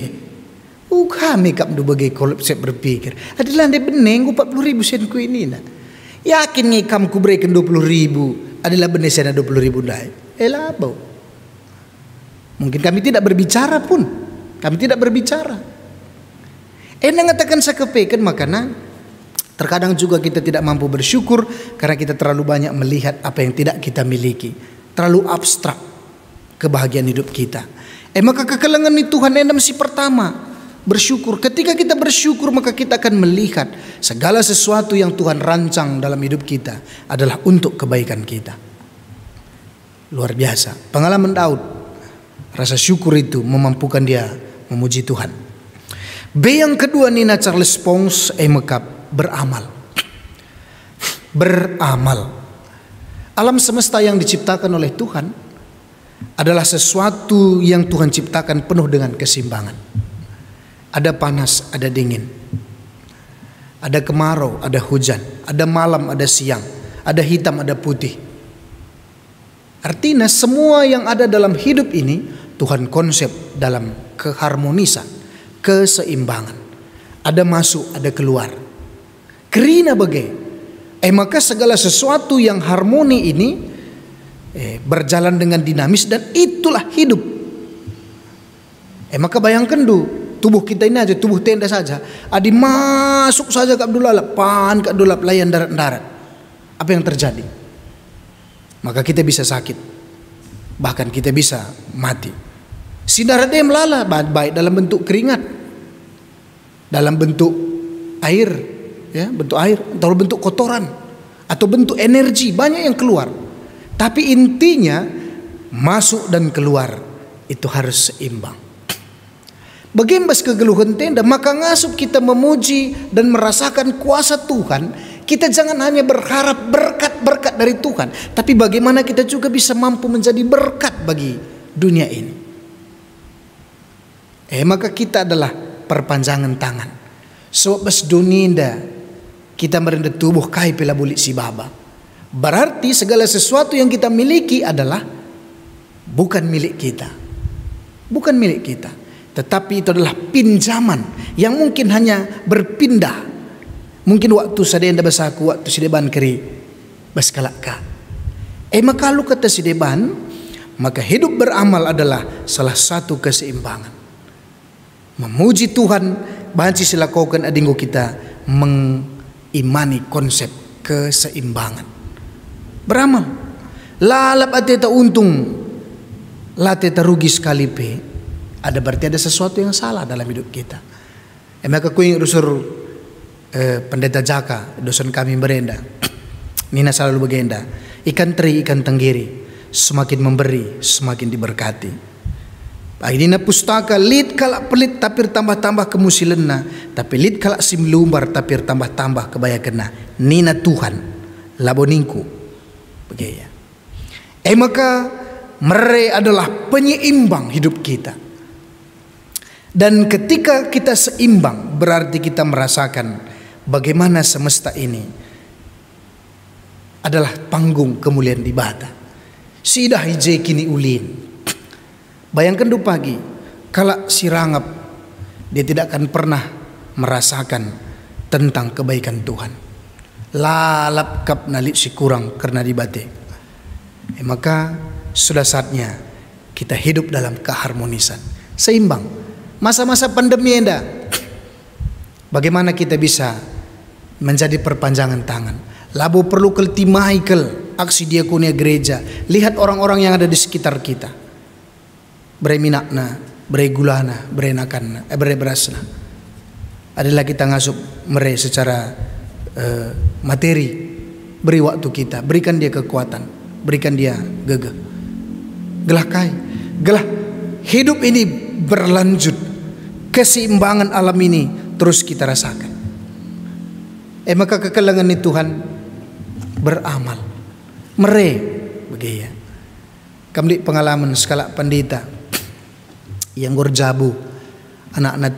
Kami kap du bagai konsep berpikir. Adalah anda beneng 40.000 sen ku ini nak. Yakin ngikam ku berikan 20.000 adalah benar sen 20.000 dai. Elabo. Mungkin kami tidak berbicara pun. Kami tidak berbicara. Ngatakan sakepekan makana terkadang juga kita tidak mampu bersyukur karena kita terlalu banyak melihat apa yang tidak kita miliki. Terlalu abstrak kebahagiaan hidup kita. Maka kekelangan ini Tuhan endam si pertama. Bersyukur. Ketika kita bersyukur maka kita akan melihat segala sesuatu yang Tuhan rancang dalam hidup kita adalah untuk kebaikan kita. Luar biasa. Pengalaman Daud, rasa syukur itu memampukan dia memuji Tuhan. B yang kedua Nina Charles Pons maka beramal. Beramal. Alam semesta yang diciptakan oleh Tuhan adalah sesuatu yang Tuhan ciptakan penuh dengan keseimbangan. Ada panas, ada dingin. Ada kemarau, ada hujan. Ada malam, ada siang. Ada hitam, ada putih. Artinya semua yang ada dalam hidup ini Tuhan konsep dalam keharmonisan, keseimbangan. Ada masuk, ada keluar. Kerina bagai. Maka segala sesuatu yang harmoni ini berjalan dengan dinamis dan itulah hidup. Maka bayangkan dulu. Tubuh kita ini aja, tubuh tenda saja. Adi masuk saja ke Abdullah, pan ke Abdullah layan darat-darat. Apa yang terjadi? Maka kita bisa sakit. bahkan kita bisa mati. Sinar dia melala, baik dalam bentuk keringat, dalam bentuk air, ya, bentuk air, atau bentuk kotoran, atau bentuk energi, banyak yang keluar. Tapi intinya masuk dan keluar itu harus seimbang. Begembas kegeluhan tenda, maka ngasup kita memuji dan merasakan kuasa Tuhan. Kita jangan hanya berharap berkat-berkat dari Tuhan, tapi bagaimana kita juga bisa mampu menjadi berkat bagi dunia ini. Maka kita adalah perpanjangan tangan. Sebab bas dunia kita merendah tubuh kai pela bulik si baba. Berarti segala sesuatu yang kita miliki adalah bukan milik kita. Bukan milik kita. Tetapi itu adalah pinjaman yang mungkin hanya berpindah. Mungkin waktu sadenda basaku, waktu sideban keri baskalaka. Maka lu kata sideban, maka hidup beramal adalah salah satu keseimbangan. Memuji Tuhan, banci silakokan adinggo kita mengimani konsep keseimbangan. Beramal, lalap ateta untung, lateta rugi sekali pe. Ada berarti ada sesuatu yang salah dalam hidup kita. Maka kuing rusur pendeta Jaka, dosen kami berenda. Nina selalu begenda, ikan teri, ikan tenggiri, semakin memberi, semakin diberkati. Nina pustaka, lid kalak pelit tapir tambah-tambah kemusilenna, tapi lid kalak simlumbar tapir tambah-tambah kebaya kena. Nina Tuhan, laboningku. Begitu. Maka mere adalah penyeimbang hidup kita. Dan ketika kita seimbang, berarti kita merasakan bagaimana semesta ini adalah panggung kemuliaan ibadah. Sidah hije kini ulin. Bayangkan du pagi, kalau si rangap, dia tidak akan pernah merasakan tentang kebaikan Tuhan. Lalap kap nalit si kurang karena dibate. Maka sudah saatnya kita hidup dalam keharmonisan, seimbang. Masa-masa pandemi enda, bagaimana kita bisa menjadi perpanjangan tangan. Labo perlu kelti Michael, aksi diakonia gereja. Lihat orang-orang yang ada di sekitar kita. Bere minakna, bere gulana, bere nakanna, bere berasna. Adalah kita ngasup mere secara materi. Beri waktu kita, berikan dia kekuatan, berikan dia gagah. Gelah kai, gelah hidup ini berlanjut. Keseimbangan alam ini terus kita rasakan. Maka kekelangan ini Tuhan beramal. Mere begitu. Kami pengalaman skala pandita yang gorjabu anak-anak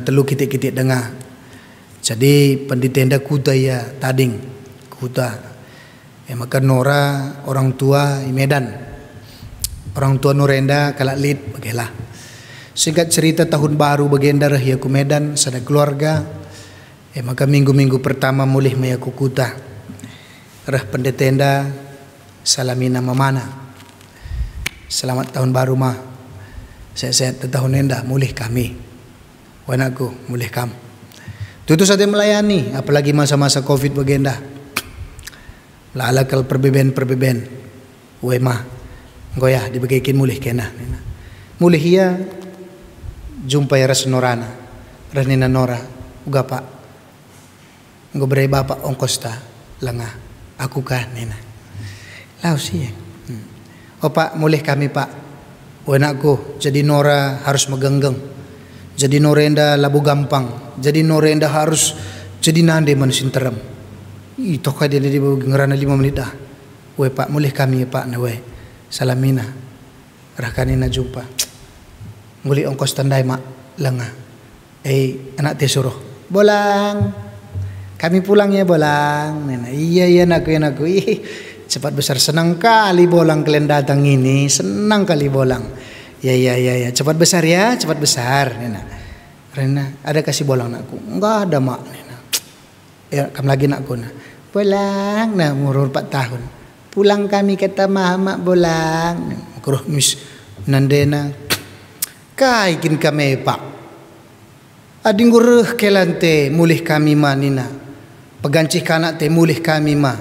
telu kitik-kitik dengar. Jadi pandita enda kuta ya tading kuta. Maka Nora orang tua di Medan. Orang tua Norenda kalak lid bagilah. Singkat cerita tahun baru bagenda rahia ku Medan sada keluarga. Maka minggu-minggu pertama mulih maya ku kuta. Rah pendetenda salamina mamana. Selamat tahun baru mah. Sehat-sehat tahun enda mulih kami. Wanakku mulih kamu. Tutu saja melayani, apalagi masa-masa Covid bagenda. Lalakal perbeben. Wema goyah dibagikin mulih kena. Mulih ia jumpa ya ras Norana, Ranina Nora, uga pak, nggo bere bapak ongkos ta, lengah, aku kah nena, lau sih, Pak mulih kami pak, wenakku, jadi Nora harus megenggeng, jadi Norenda labu gampang, jadi Norenda harus jadi nande manusia terem, itu kah dia di ngerana 5 menit dah, pak mulih kami pak nawe, salamina, rakanina jumpa. Nguli ongkos tandai mak lengah. Anak suruh bolang. Kami pulang ya bolang. Nena, iya nak. Cepat besar, senang kali bolang kalian datang ini. Senang kali bolang. Ya. Cepat besar ya, cepat besar. Nena. Rena, ada kasih bolang nakku? Enggak ada mak. Nena. Ya, kamu lagi nakku. Bolang, nah umur 4 tahun. Pulang kami kata mak bolang. Kuruh mis nandena. Kaikin kami pak. Ading kelante mulih kami ma nina. Pegancih kanak te mulih kami ma.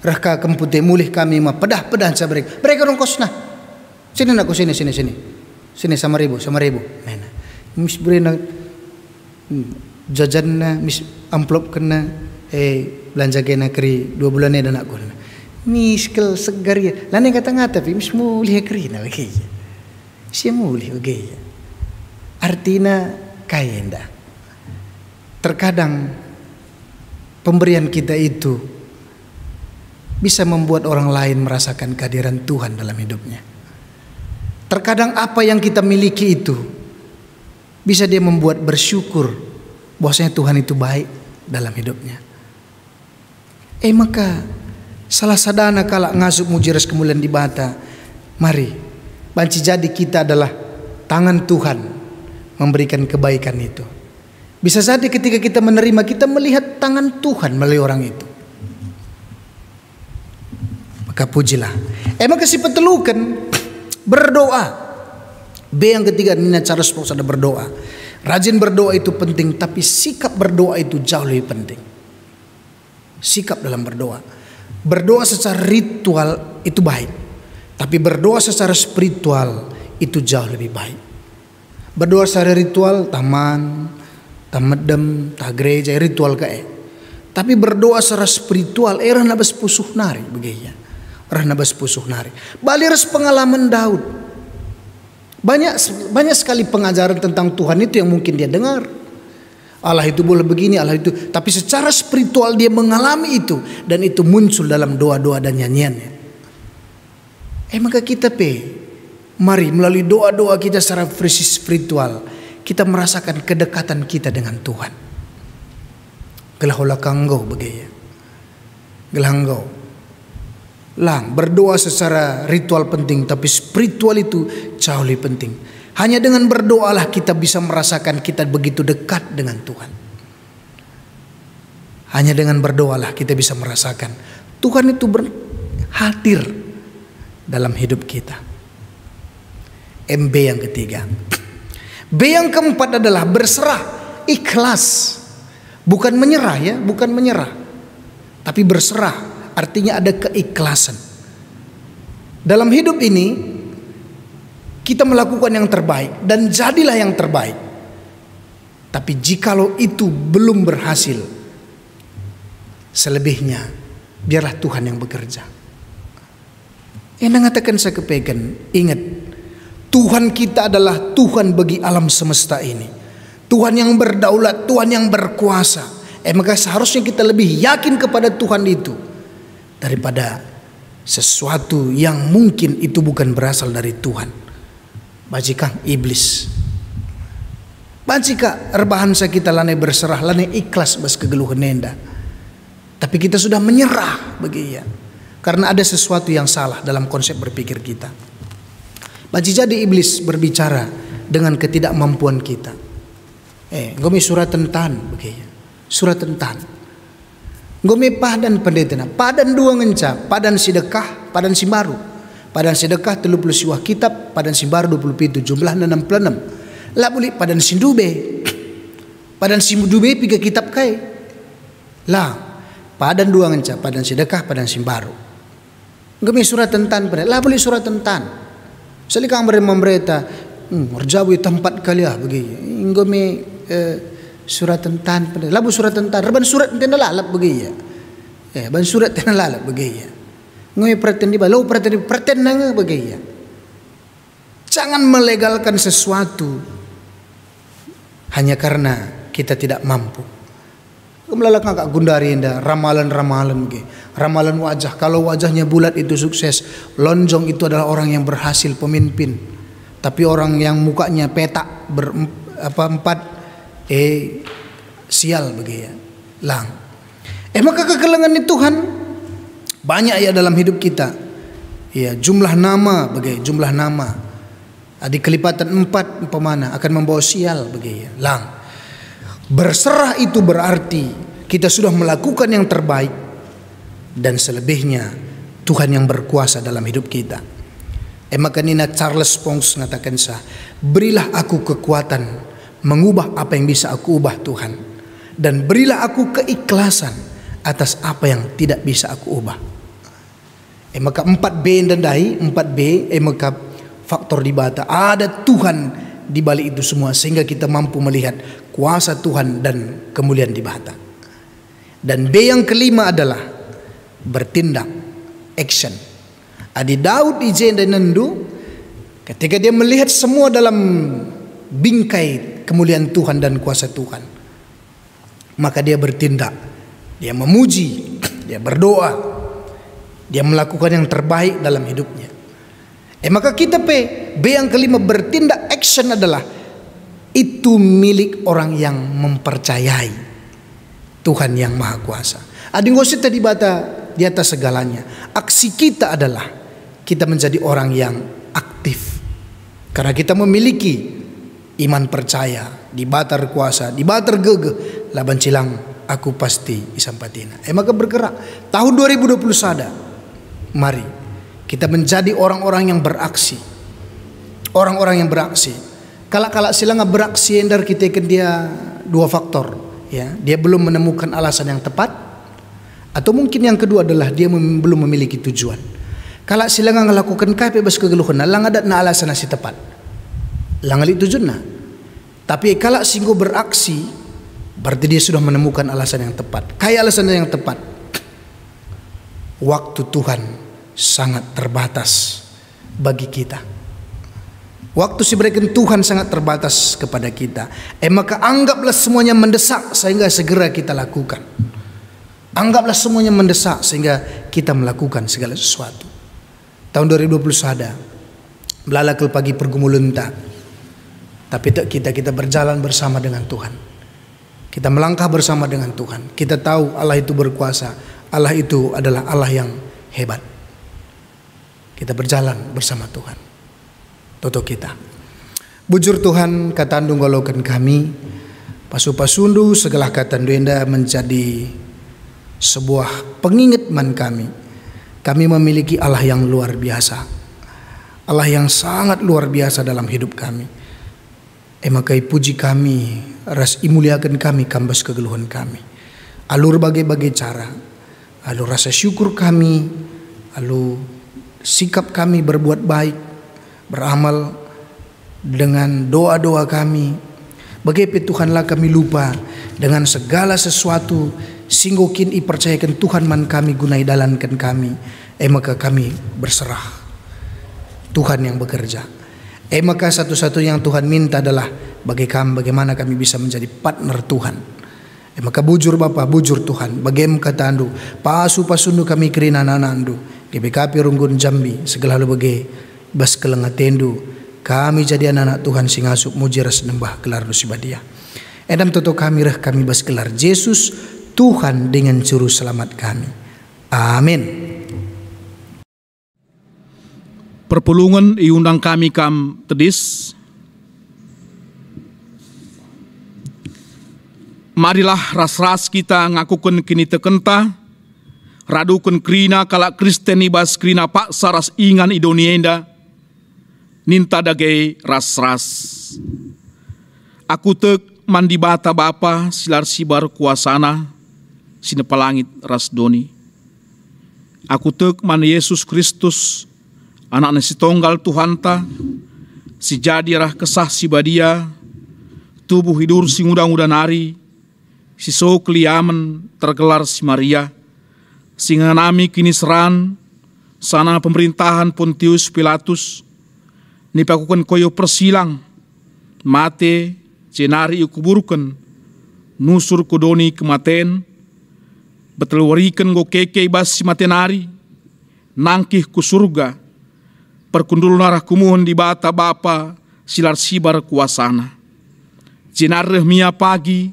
Raka kempute mulih kami mah pedah-pedah sa mereka rongkos nah. Sini nak sini. Sini sama ribu. Nah. Mis brena jajan na mis amplop kena belanja kena keri 2 bulan dan aku. Miskel segar ya. Lane kata-ngata tapi mis mulih keri na lagi. Si mulih lagi. Artinya kaya indah. Terkadang pemberian kita itu bisa membuat orang lain merasakan kehadiran Tuhan dalam hidupnya. Terkadang apa yang kita miliki itu bisa dia membuat bersyukur bahwasanya Tuhan itu baik dalam hidupnya. Maka salah sadana kala ngasup mujiras kemuliaan di bata. Mari banci jadi kita adalah tangan Tuhan memberikan kebaikan itu. Bisa saja ketika kita menerima, kita melihat tangan Tuhan melalui orang itu. Maka pujilah. Maka si petelukan berdoa. B yang ketiga, Nina Charles Fox ada berdoa. Rajin berdoa itu penting, tapi sikap berdoa itu jauh lebih penting. Sikap dalam berdoa. Berdoa secara ritual itu baik, tapi berdoa secara spiritual itu jauh lebih baik. Berdoa secara ritual, taman, medem, ta gereja, ritual kae. Tapi berdoa secara spiritual, era nabas pusuh nari begaya. Era nabas pusuh nari. Baliras pengalaman Daud. Banyak sekali pengajaran tentang Tuhan itu yang mungkin dia dengar. Allah itu boleh begini, Allah itu. Tapi secara spiritual dia mengalami itu. Dan itu muncul dalam doa-doa dan nyanyiannya. Maka kita mari melalui doa-doa kita secara spiritual, kita merasakan kedekatan kita dengan Tuhan. Gelahola kanggau begaya. Gelanggau. Lang berdoa secara ritual penting, tapi spiritual itu jauh lebih penting. Hanya dengan berdoalah kita bisa merasakan kita begitu dekat dengan Tuhan. Hanya dengan berdoalah kita bisa merasakan Tuhan itu hadir dalam hidup kita. MB yang ketiga. B yang keempat adalah berserah, ikhlas. Bukan menyerah ya, bukan menyerah. Tapi berserah, artinya ada keikhlasan. Dalam hidup ini kita melakukan yang terbaik dan jadilah yang terbaik. Tapi jikalau itu belum berhasil, selebihnya biarlah Tuhan yang bekerja. Ngatakan saya kepegan, ingat, Tuhan kita adalah Tuhan bagi alam semesta ini. Tuhan yang berdaulat, Tuhan yang berkuasa. Maka seharusnya kita lebih yakin kepada Tuhan itu daripada sesuatu yang mungkin itu bukan berasal dari Tuhan. Bajikang iblis. Bajika rebahan sa kita lane berserah, lane ikhlas bas kegeluhan nenda. Tapi kita sudah menyerah bagi ia. Karena ada sesuatu yang salah dalam konsep berpikir kita. Baji jadi iblis berbicara dengan ketidakmampuan kita. Ngomi surat tentan begini. Surat tentan. Ngomi padan pendetena. Padan dua ngenca. Padan sedekah, padan simbaru. Padan sedekah 30 siwah kitab, padan simbaru 27 jumlahnya 66. Lah boleh padan sindube. Padan sindube 3 kitab kai. Lah padan dua ngenca, padan sedekah, padan simbaru. Ngomi surat tentan pada. Lah boleh surat tentan. Selikang mereka merjawi tempat kalian begini. Ngomi surat tentan pada. Labu surat tentan. Reban surat tentan lalap begini. Ban surat tentan lalap begini. Ngomi perhatian di balau perhatian nang begini. Jangan melegalkan sesuatu hanya karena kita tidak mampu. Kemelalak ngakak gundari indah ramalan-ramalan begini. Ramalan wajah, kalau wajahnya bulat itu sukses. Lonjong itu adalah orang yang berhasil, pemimpin. Tapi orang yang mukanya petak berempat sial begitu. Lang. Maka kegelengan itu Tuhan banyak ya dalam hidup kita. Ya, jumlah nama begitu, jumlah nama. Di kelipatan 4 pemana akan membawa sial begitu. Lang. Berserah itu berarti kita sudah melakukan yang terbaik. Dan selebihnya Tuhan yang berkuasa dalam hidup kita. Maka Nina Charles Fox mengatakan berilah aku kekuatan mengubah apa yang bisa aku ubah Tuhan. Dan berilah aku keikhlasan atas apa yang tidak bisa aku ubah. Maka 4B ndandai, 4B maka faktor di bata. Ada Tuhan di balik itu semua sehingga kita mampu melihat kuasa Tuhan dan kemuliaan di bata. Dan B yang kelima adalah bertindak, action. Adi Daud ijen dan nendu ketika dia melihat semua dalam bingkai kemuliaan Tuhan dan kuasa Tuhan, maka dia bertindak, dia memuji, dia berdoa, dia melakukan yang terbaik dalam hidupnya. Maka kita B yang kelima bertindak, action adalah itu milik orang yang mempercayai Tuhan yang Maha Kuasa. Adi ngosita di bata di atas segalanya. Aksi kita adalah kita menjadi orang yang aktif karena kita memiliki iman percaya di batar kuasa, di batar gege laban cilang aku pasti isampatina. Maka bergerak tahun 2021 mari kita menjadi orang-orang yang beraksi. Orang-orang yang beraksi. Kalau silang beraksi endar kita ikan dia dua faktor, ya. Dia belum menemukan alasan yang tepat, atau mungkin yang kedua adalah dia belum memiliki tujuan. Kalau silang ngelakukan KP bas kegeluhan, lang ada na alasan nasi tepat. Lang ali tujuan na. Tapi kalau singgo beraksi, berarti dia sudah menemukan alasan yang tepat. Kayak alasan yang tepat. Waktu Tuhan sangat terbatas bagi kita. Waktu si berikan Tuhan sangat terbatas kepada kita. Maka anggaplah semuanya mendesak sehingga segera kita lakukan. Anggaplah semuanya mendesak sehingga kita melakukan segala sesuatu. Tahun 2021 belalakal pagi pergumulan tak. Tapi kita berjalan bersama dengan Tuhan. Kita melangkah bersama dengan Tuhan. Kita tahu Allah itu berkuasa. Allah itu adalah Allah yang hebat. Kita berjalan bersama Tuhan. Toto kita. Bujur Tuhan katandung golokan kami. Pasu-pasundu segala katandu enda menjadi sebuah pengingat man kami. Kami memiliki Allah yang luar biasa. Allah yang sangat luar biasa dalam hidup kami. Emakai puji kami, ras imuliakan kami, kambas kegeluhan kami. Alur bagai-bagai cara. Alur rasa syukur kami, alur sikap kami berbuat baik, beramal dengan doa-doa kami. Bagaimana Tuhanlah kami lupa dengan segala sesuatu singgokin percayakan Tuhan man kami gunai dalankan kami. Maka kami berserah. Tuhan yang bekerja. Maka satu-satunya yang Tuhan minta adalah bagaimana kami bisa menjadi partner Tuhan. Maka bujur Bapa, bujur Tuhan. Bagaimana katandu, pasu-pasundu kami kerina nanandu. GBKP Runggun Jambi segala bagai bas kelengatendu. Kami jadi anak-anak Tuhan sing asup muji ras nembah gelar nusibadia. Edam toto kami reh kami bas gelar Yesus Tuhan dengan juru selamat kami. Amin. Perpulungan iundang kami kam tedis. Marilah ras-ras kita ngakukan kini tekenta. Radukan krina kala Kristen ibas krina pak saras ingan idonienda. Ninta dagai ras-ras. Aku tek mandi bata bapa silar sibar kuasana. Sine palangit ras doni. Aku tek man Yesus Kristus anak si tonggal Tuhanta si jadi rah kesah si badia tubuh hidur si muda-muda nari si sok liaman tergelar si Maria si nganami kini seran sana pemerintahan Pontius Pilatus nipakukan koyo persilang mate cenari ukuburkan nusur kudoni kematen betul warikan go keke bas si matenari nangkih ku surga perkundul narah kumuhun di bata bapa silar sibar kuasana jenareh mia pagi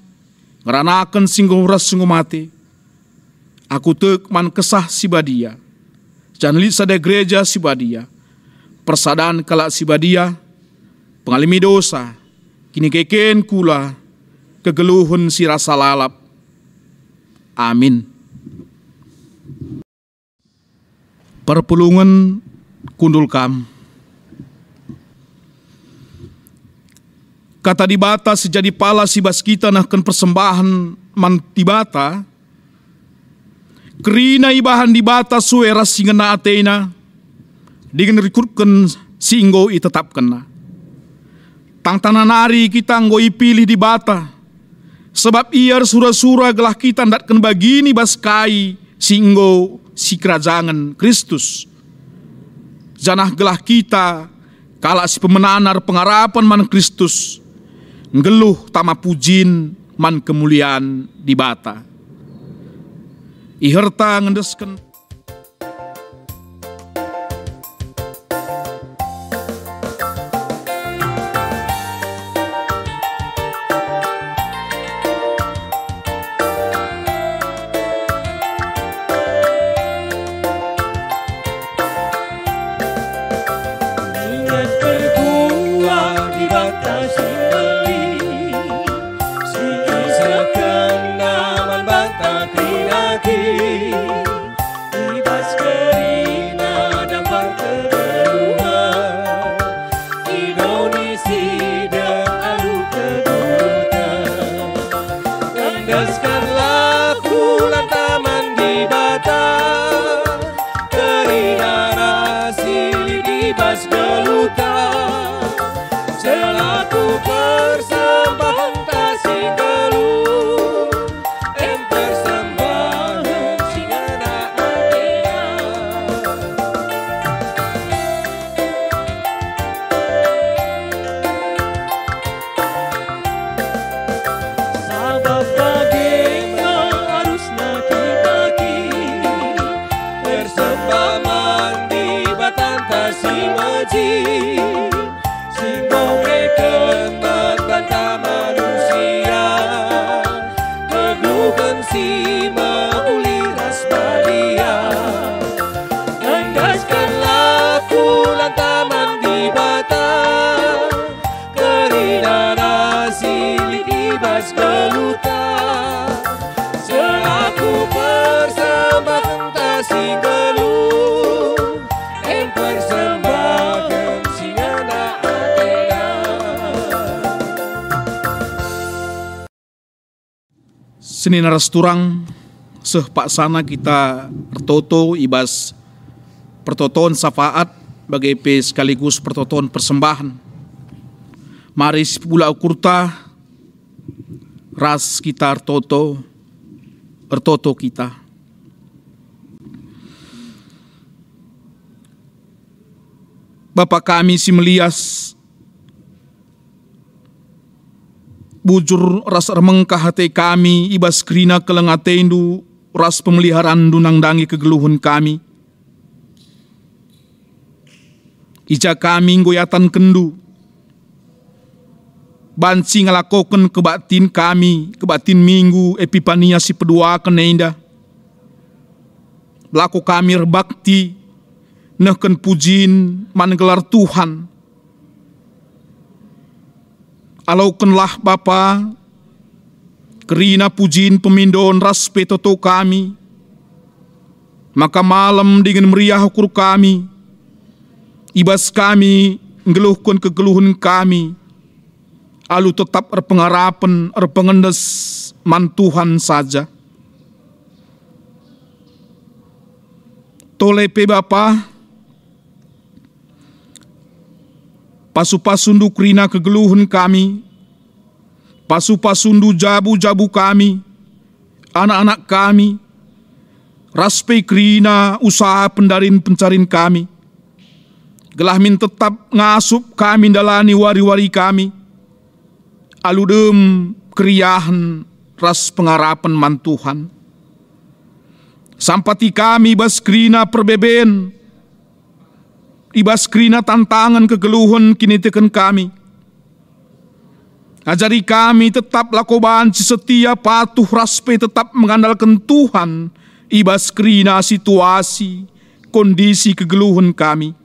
ngeranakan singgung ras singgung mati aku tek man kesah si badia janli sada gereja si badia persadaan kala si badia pengalimi dosa kini keken kula kegeluhun si rasa lalap. Amin. Perpulungan kundul kam. Kata dibata sejadi pala si bas kita nahkan persembahan man dibata. Kerina ibahan di bata suera singena atena, dengan rekrutkan singgo itetapkan. Tang tananari kita ngoi pilih di bata, sebab ia sura-sura gelah kita ndatkan bagini baskai singgo si kerajaan Kristus. Janah gelah kita kala si pemenanar pengarapan man Kristus, ngeluh tama pujin man kemuliaan di bata. Iherta ngendesken Seni naras turang seh paksana kita pertoto ibas pertoton syafaat bagai pe sekaligus pertoton persembahan. Mari sepula ukurta ras kita ertoto kita. Bapa kami si melias bujur ras remengkah hati kami ibas krina kelengatendu ras pemeliharaan dunang dangi kegeluhun kami. Ija kami goyatan kendu bansi ngelakoken kebatin kami, kebatin minggu epipania si pedua kenenda. Laku kami rebakti nehken pujin mangelar Tuhan. Alaukenlah Bapa, kerina pujin pemindon ras petoto kami, maka malam dengan meriah ukur kami, ibas kami ngeluhkan kegeluhan kami, alu tetap erpengarapan erpengendes man Tuhan saja. Tolepe Bapa, pasu-pasundu krina kegeluhan kami, pasu-pasundu jabu-jabu kami, anak-anak kami, raspe krina usaha pendarin pencarin kami, gelah min tetap ngasup kami dalani wari-wari kami, aludem keriahan ras pengarapan man Tuhan. Sampati kami bas krina perbeben, ibas krina tantangan kegeluhan kini teken kami. Ajari kami tetap lakoban setia patuh raspe tetap mengandalkan Tuhan. Ibas krina situasi kondisi kegeluhan kami.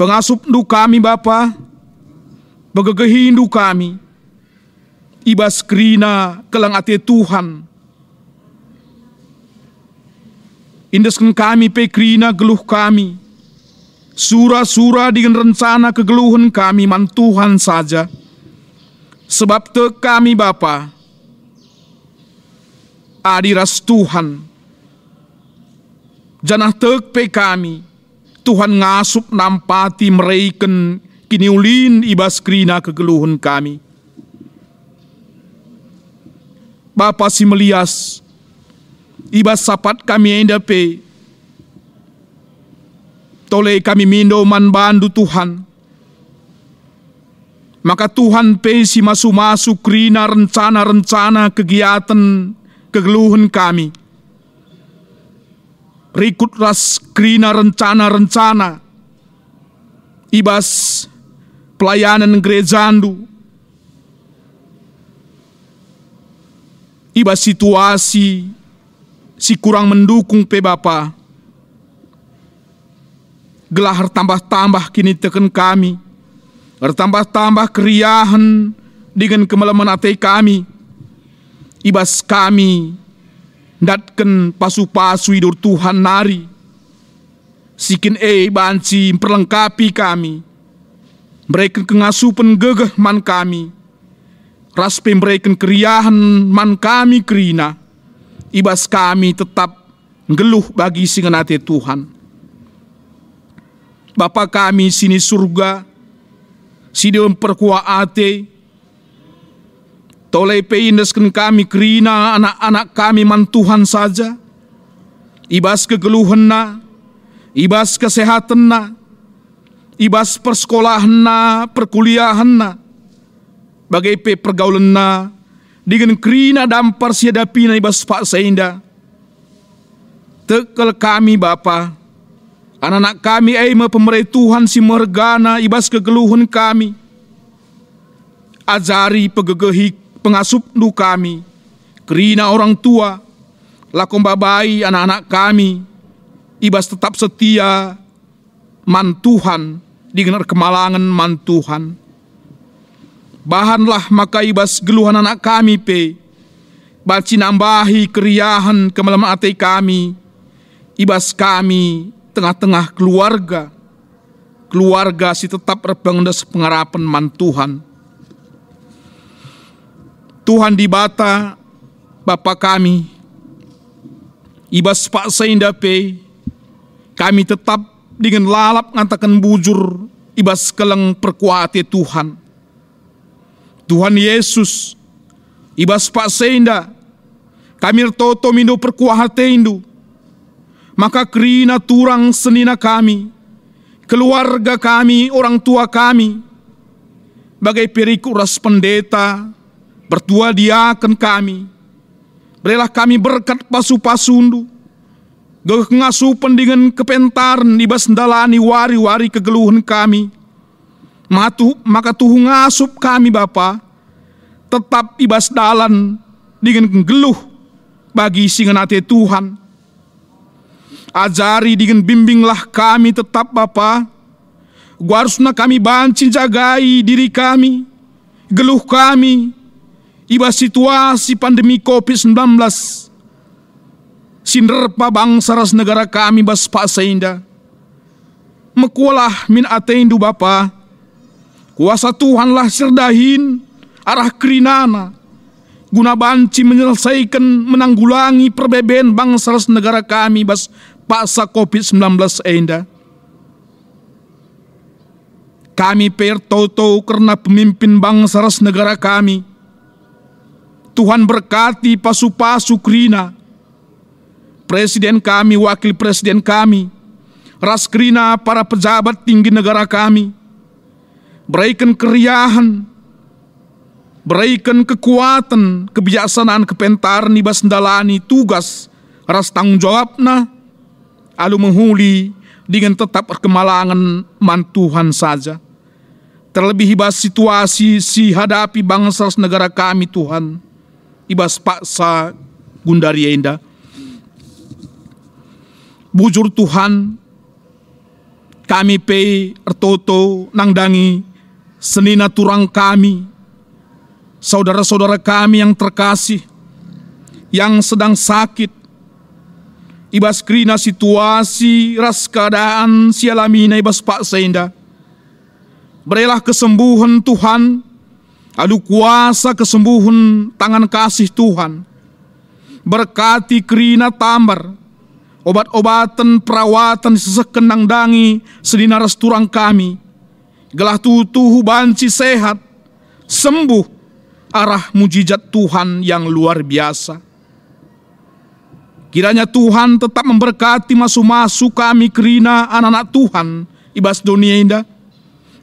Pengasup du kami Bapa, begegehindu kami. Ibas krina kelang ate Tuhan. Indeskan kami pe krina geluh kami. Sura-sura dengan rencana kegeluhan kami man Tuhan saja. Sebab te kami Bapa adiras Tuhan. Janah tekpe kami, Tuhan ngasup nampati meraiken kiniulin ibas krina kegeluhan kami. Bapa si melias, ibas sapat kami endape, tole kami mindo man bandu Tuhan. Maka Tuhan pe si masu-masu krina rencana-rencana kegiatan kegeluhan kami. Rikut ras krina rencana-rencana ibas pelayanan gerezandu, ibas situasi si kurang mendukung pe Bapa. Gelah tambah-tambah kini teken kami, bertambah-tambah keriahan dengan kemalaman hati kami. Ibas kami datken pasu-pasu hidur Tuhan nari. Sikin banci perlengkapi kami. Mereka kengasupan gegeh man kami. Raspe mereka keriahan man kami kerina. Ibas kami tetap ngeluh bagi singenate Tuhan. Bapa kami sini surga, si dewan perkuah ate, toleh peindeskan kami kerina anak-anak kami man Tuhan saja. Ibas kegeluhan na, ibas kesehatan na, ibas persekolahan na, perkuliahan na, bagai pe pergaulan na, dengan kerina dampar siadapi na ibas pak seinda. Tekel kami Bapa, anak-anak kami pemerai Tuhan si mergana ibas kegeluhan kami. Ajari pegegehi pengasup nu kami. Kerina orang tua, lakom babai anak-anak kami. Ibas tetap setia man Tuhan, dengan kemalangan man Tuhan. Bahanlah maka ibas geluhan anak kami pe. Baci nambahi keriahan kemalaman hati kami. Ibas kami tengah-tengah keluarga si tetap rebangendas pengarapan man Tuhan. Tuhan di bata Bapa kami, ibas pak seindape, kami tetap dengan lalap ngantakan bujur ibas keleng perkuate Tuhan. Tuhan Yesus, ibas pak seinda, kami toto mindo perkuahate indu. Maka kerina turang senina kami, keluarga kami, orang tua kami, bagai periku ras pendeta, bertua diaken kami, berilah kami berkat pasu-pasundu, ngasupan dengan kepentaran ibas ndalani wari-wari kegeluhan kami. Maka Tuhan ngasup kami Bapa, tetap ibas dalan dengan geluh bagi singenate Tuhan. Ajari dengan bimbinglah kami tetap Bapa. Guarusna kami banci jagai diri kami, geluh kami, ibas situasi pandemi COVID-19. Sinerpa bangsa ras negara kami bas pak seinda. Mekualah min ateindu Bapa. Kuasa Tuhanlah serdahin arah kerinana. Guna banci menyelesaikan menanggulangi perbeben bangsa ras negara kami bas paksa COVID-19 enda. Kami pertoto karena pemimpin bangsa ras negara kami. Tuhan berkati pasu-pasu krina. Presiden kami, wakil presiden kami, ras krina para pejabat tinggi negara kami. Berikan keriahan, berikan kekuatan, kebijaksanaan, kepentaran ibas ndalani tugas ras tanggung jawabna. Alu menghuli dengan tetap perkemalangan man Tuhan saja. Terlebih ibas situasi si hadapi bangsa negara kami Tuhan. Ibas paksa gundari enda. Bujur Tuhan, kami pe ertoto nangdangi senina turang kami. Saudara-saudara kami yang terkasih, yang sedang sakit. Ibas krina situasi ras keadaan sialamina ibas pak seinda. Berilah kesembuhan Tuhan, adu kuasa kesembuhan tangan kasih Tuhan. berkati Krina Tambar, obat-obatan perawatan sesekenang dangi sedina resturang kami, gelah tutuhu banci sehat, sembuh arah mujizat Tuhan yang luar biasa. Kiranya Tuhan tetap memberkati masu-masu kami Krina anak-anak Tuhan ibas dunia indah,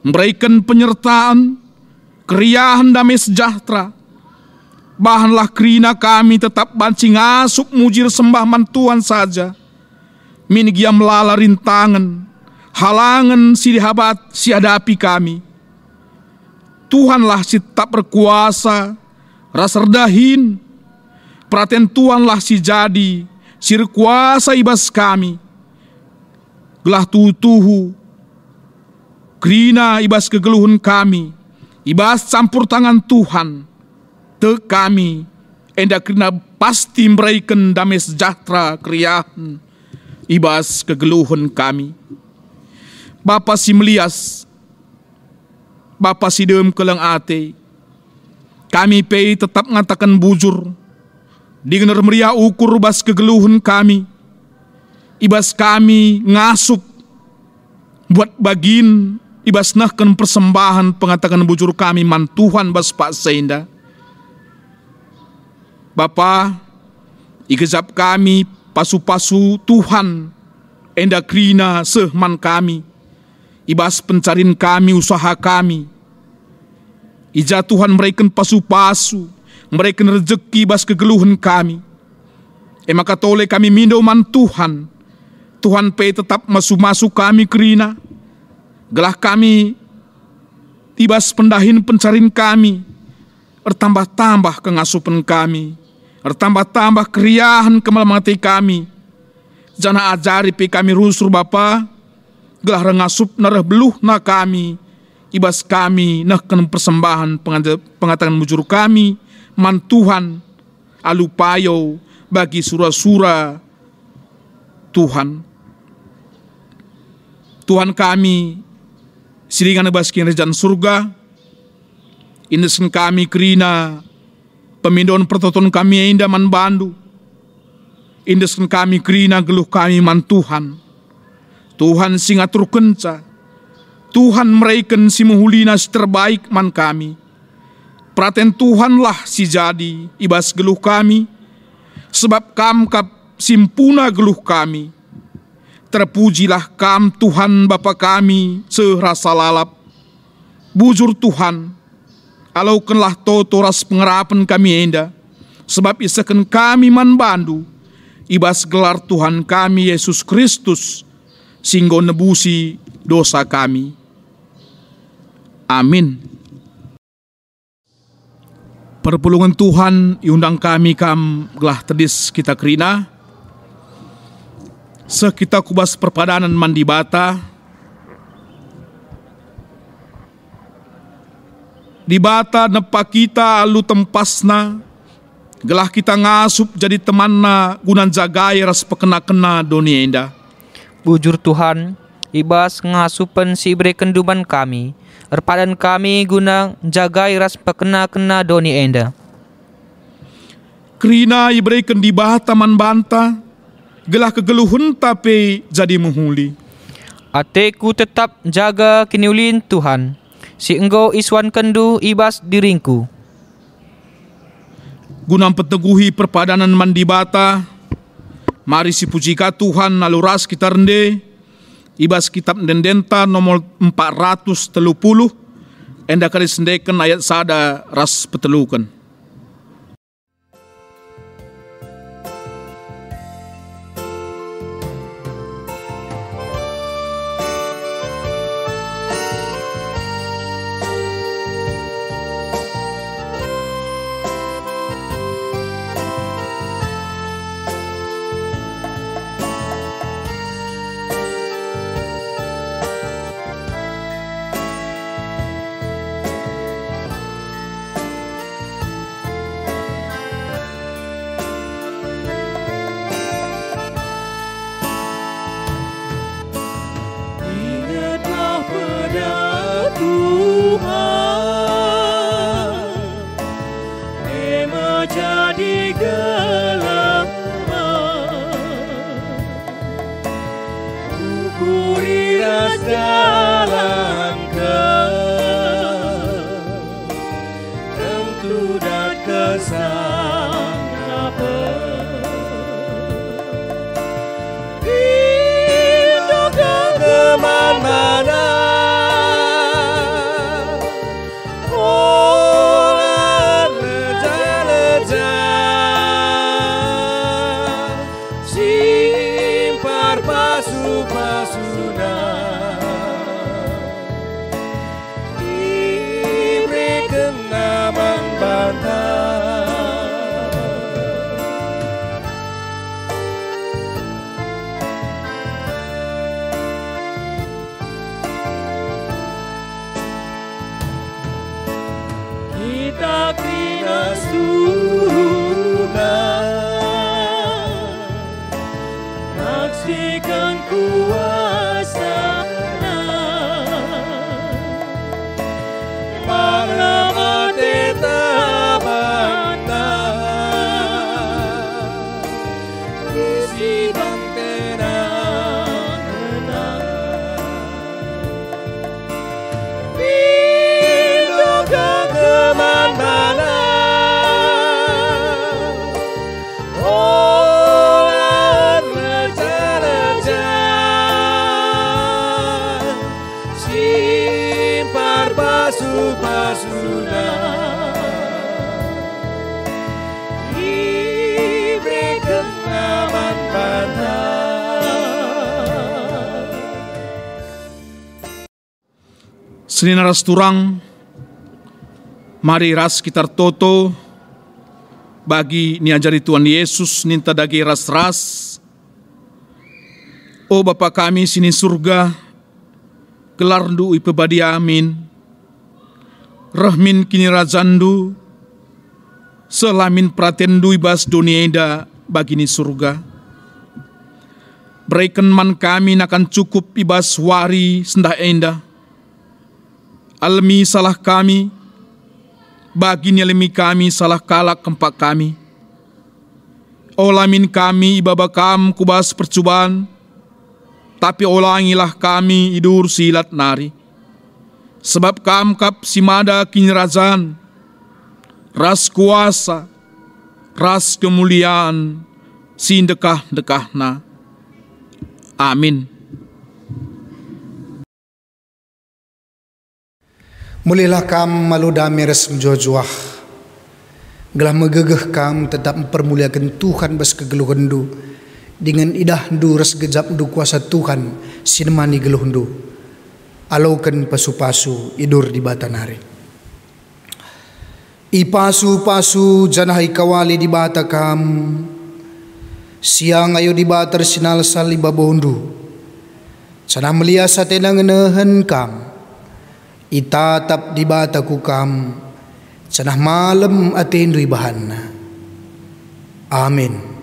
memberikan penyertaan, keriahan damai sejahtera. Bahanlah Krina kami tetap banci ngasup mujir sembah mantuan saja. Min gia melala rintangan, halangan si hadapi kami. Tuhanlah si tak berkuasa, rasa redahin. Perhatian Tuhanlah si jadi, si kuasa ibas kami. Gelah tutuhu, Krina ibas kegeluhun kami, ibas campur tangan Tuhan. Te kami, enda Krina pasti meraikan damai sejahtera keriahan, ibas kegeluhun kami. Bapa si melias, Bapa si dem kelang ate, kami pei tetap ngatakan bujur, digener meriah ukur bas kegeluhun kami, ibas kami ngasup, buat bagin, ibas nahkan persembahan pengatakan bujur kami man Tuhan bas Pak Seinda. Bapa, ikezap kami pasu-pasu Tuhan, enda Krina sehman kami, ibas pencarin kami usaha kami. Ija Tuhan meraikan pasu-pasu, meraikan rezeki bas kegeluhan kami. Maka tole kami mindoman Tuhan, Tuhan pe tetap masu-masu kami Krina. Gelah kami ibas pendahin pencarin kami, bertambah-tambah kengasupan kami, bertambah-tambah keriahan kemelamati kami. Jana ajari pe kami rusur Bapa, gelah rengasup narah beluh na kami, ibas kami nahkan persembahan pengatakan mujur kami, man Tuhan, alupayo bagi sura-sura Tuhan. Tuhan kami, siringan ibas kerajaan surga, indesen kami Krina, pemindon pertonton kami indah man bandu, indesen kami Krina geluh kami man Tuhan. Tuhan singatur kenca, Tuhan meraikan si muhulina si terbaik man kami. Praten Tuhanlah si jadi ibas geluh kami, sebab kam kap simpuna geluh kami. Terpujilah kam Tuhan Bapa kami serasa lalap. Bujur Tuhan, alaukanlah toto ras pengerapan kami enda, sebab isakan kami man bandu, ibas gelar Tuhan kami Yesus Kristus, singgo nebusi dosa kami. Amin. Perpulungan Tuhan iundang kami kam gelah tedis kita Krina, sekita kubas perpadanan mandi bata, di bata nepa kita alu tempasna, gelah kita ngasup jadi temanna gunan jagai ras pekena-kena dunia indah. Bujur Tuhan, ibas ngasupan si ibre kenduman kami, erpadan kami guna jagai ras pekena-kena dunia indah. Krina ibre kendi bata man banta, gelah kegeluhun tapi jadi menghuli. Ateku tetap jaga kiniulin Tuhan, si engkau iswan kendu ibas diringku. Guna peteguhi perpadanan mandi bata, mari si pujika Tuhan naluras kita rende, ibas kitab Dendenta nomor 430, enda kali sendekan ayat sada ras petelukan. Jadi gelar surga, saksikan kuasa-Nya, para mati tabanda, isi bangkena-kena, pindah ke kemana-mana, olan reja-reja, simpar basuh-basuhna, diberikan aman bantah. Senina ras turang, mari ras kita toto bagi niajari Tuhan Yesus ninta dagi ras-ras. O Bapa kami sini surga, gelarndu ipebadi amin, rahmin kini razandu, selamin pratendu ibas dunia eda bagini surga. Berikan man kami nakan cukup ibas wari sendah endah, almi salah kami, bagi nyelemi kami salah kalak kempak kami. Olamin kami ibabakam kubas percubaan, tapi olangilah kami idur silat nari. Sebab kam kap simada kinrazan, ras kuasa, ras kemuliaan, sindekah-dekahna. Amin. Mulailah kam malu damai resem jojuah, gelah megegeh kam tetap mempermuliakan Tuhan bas kegeluhandu, dengan idah ndu res gejap ndu kuasa Tuhan sinemani geluhandu, alaukan pasu-pasu idur di batanari. Ipasu-pasu janahai kawali di bata kam, siang ayo di batar sinal sali babondu, sana melia satena ngenehen kam, itatap di bata kukam, cenah malam atendu ibahanna. Amin.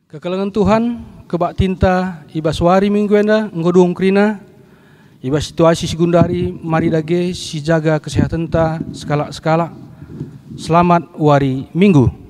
Kekalangan Tuhan, kebak tinta, ibas wari minggu enda, ngodung krina, ibas situasi segundari, mari dage, si jaga kesehatan ta, skala-skala. Selamat wari minggu.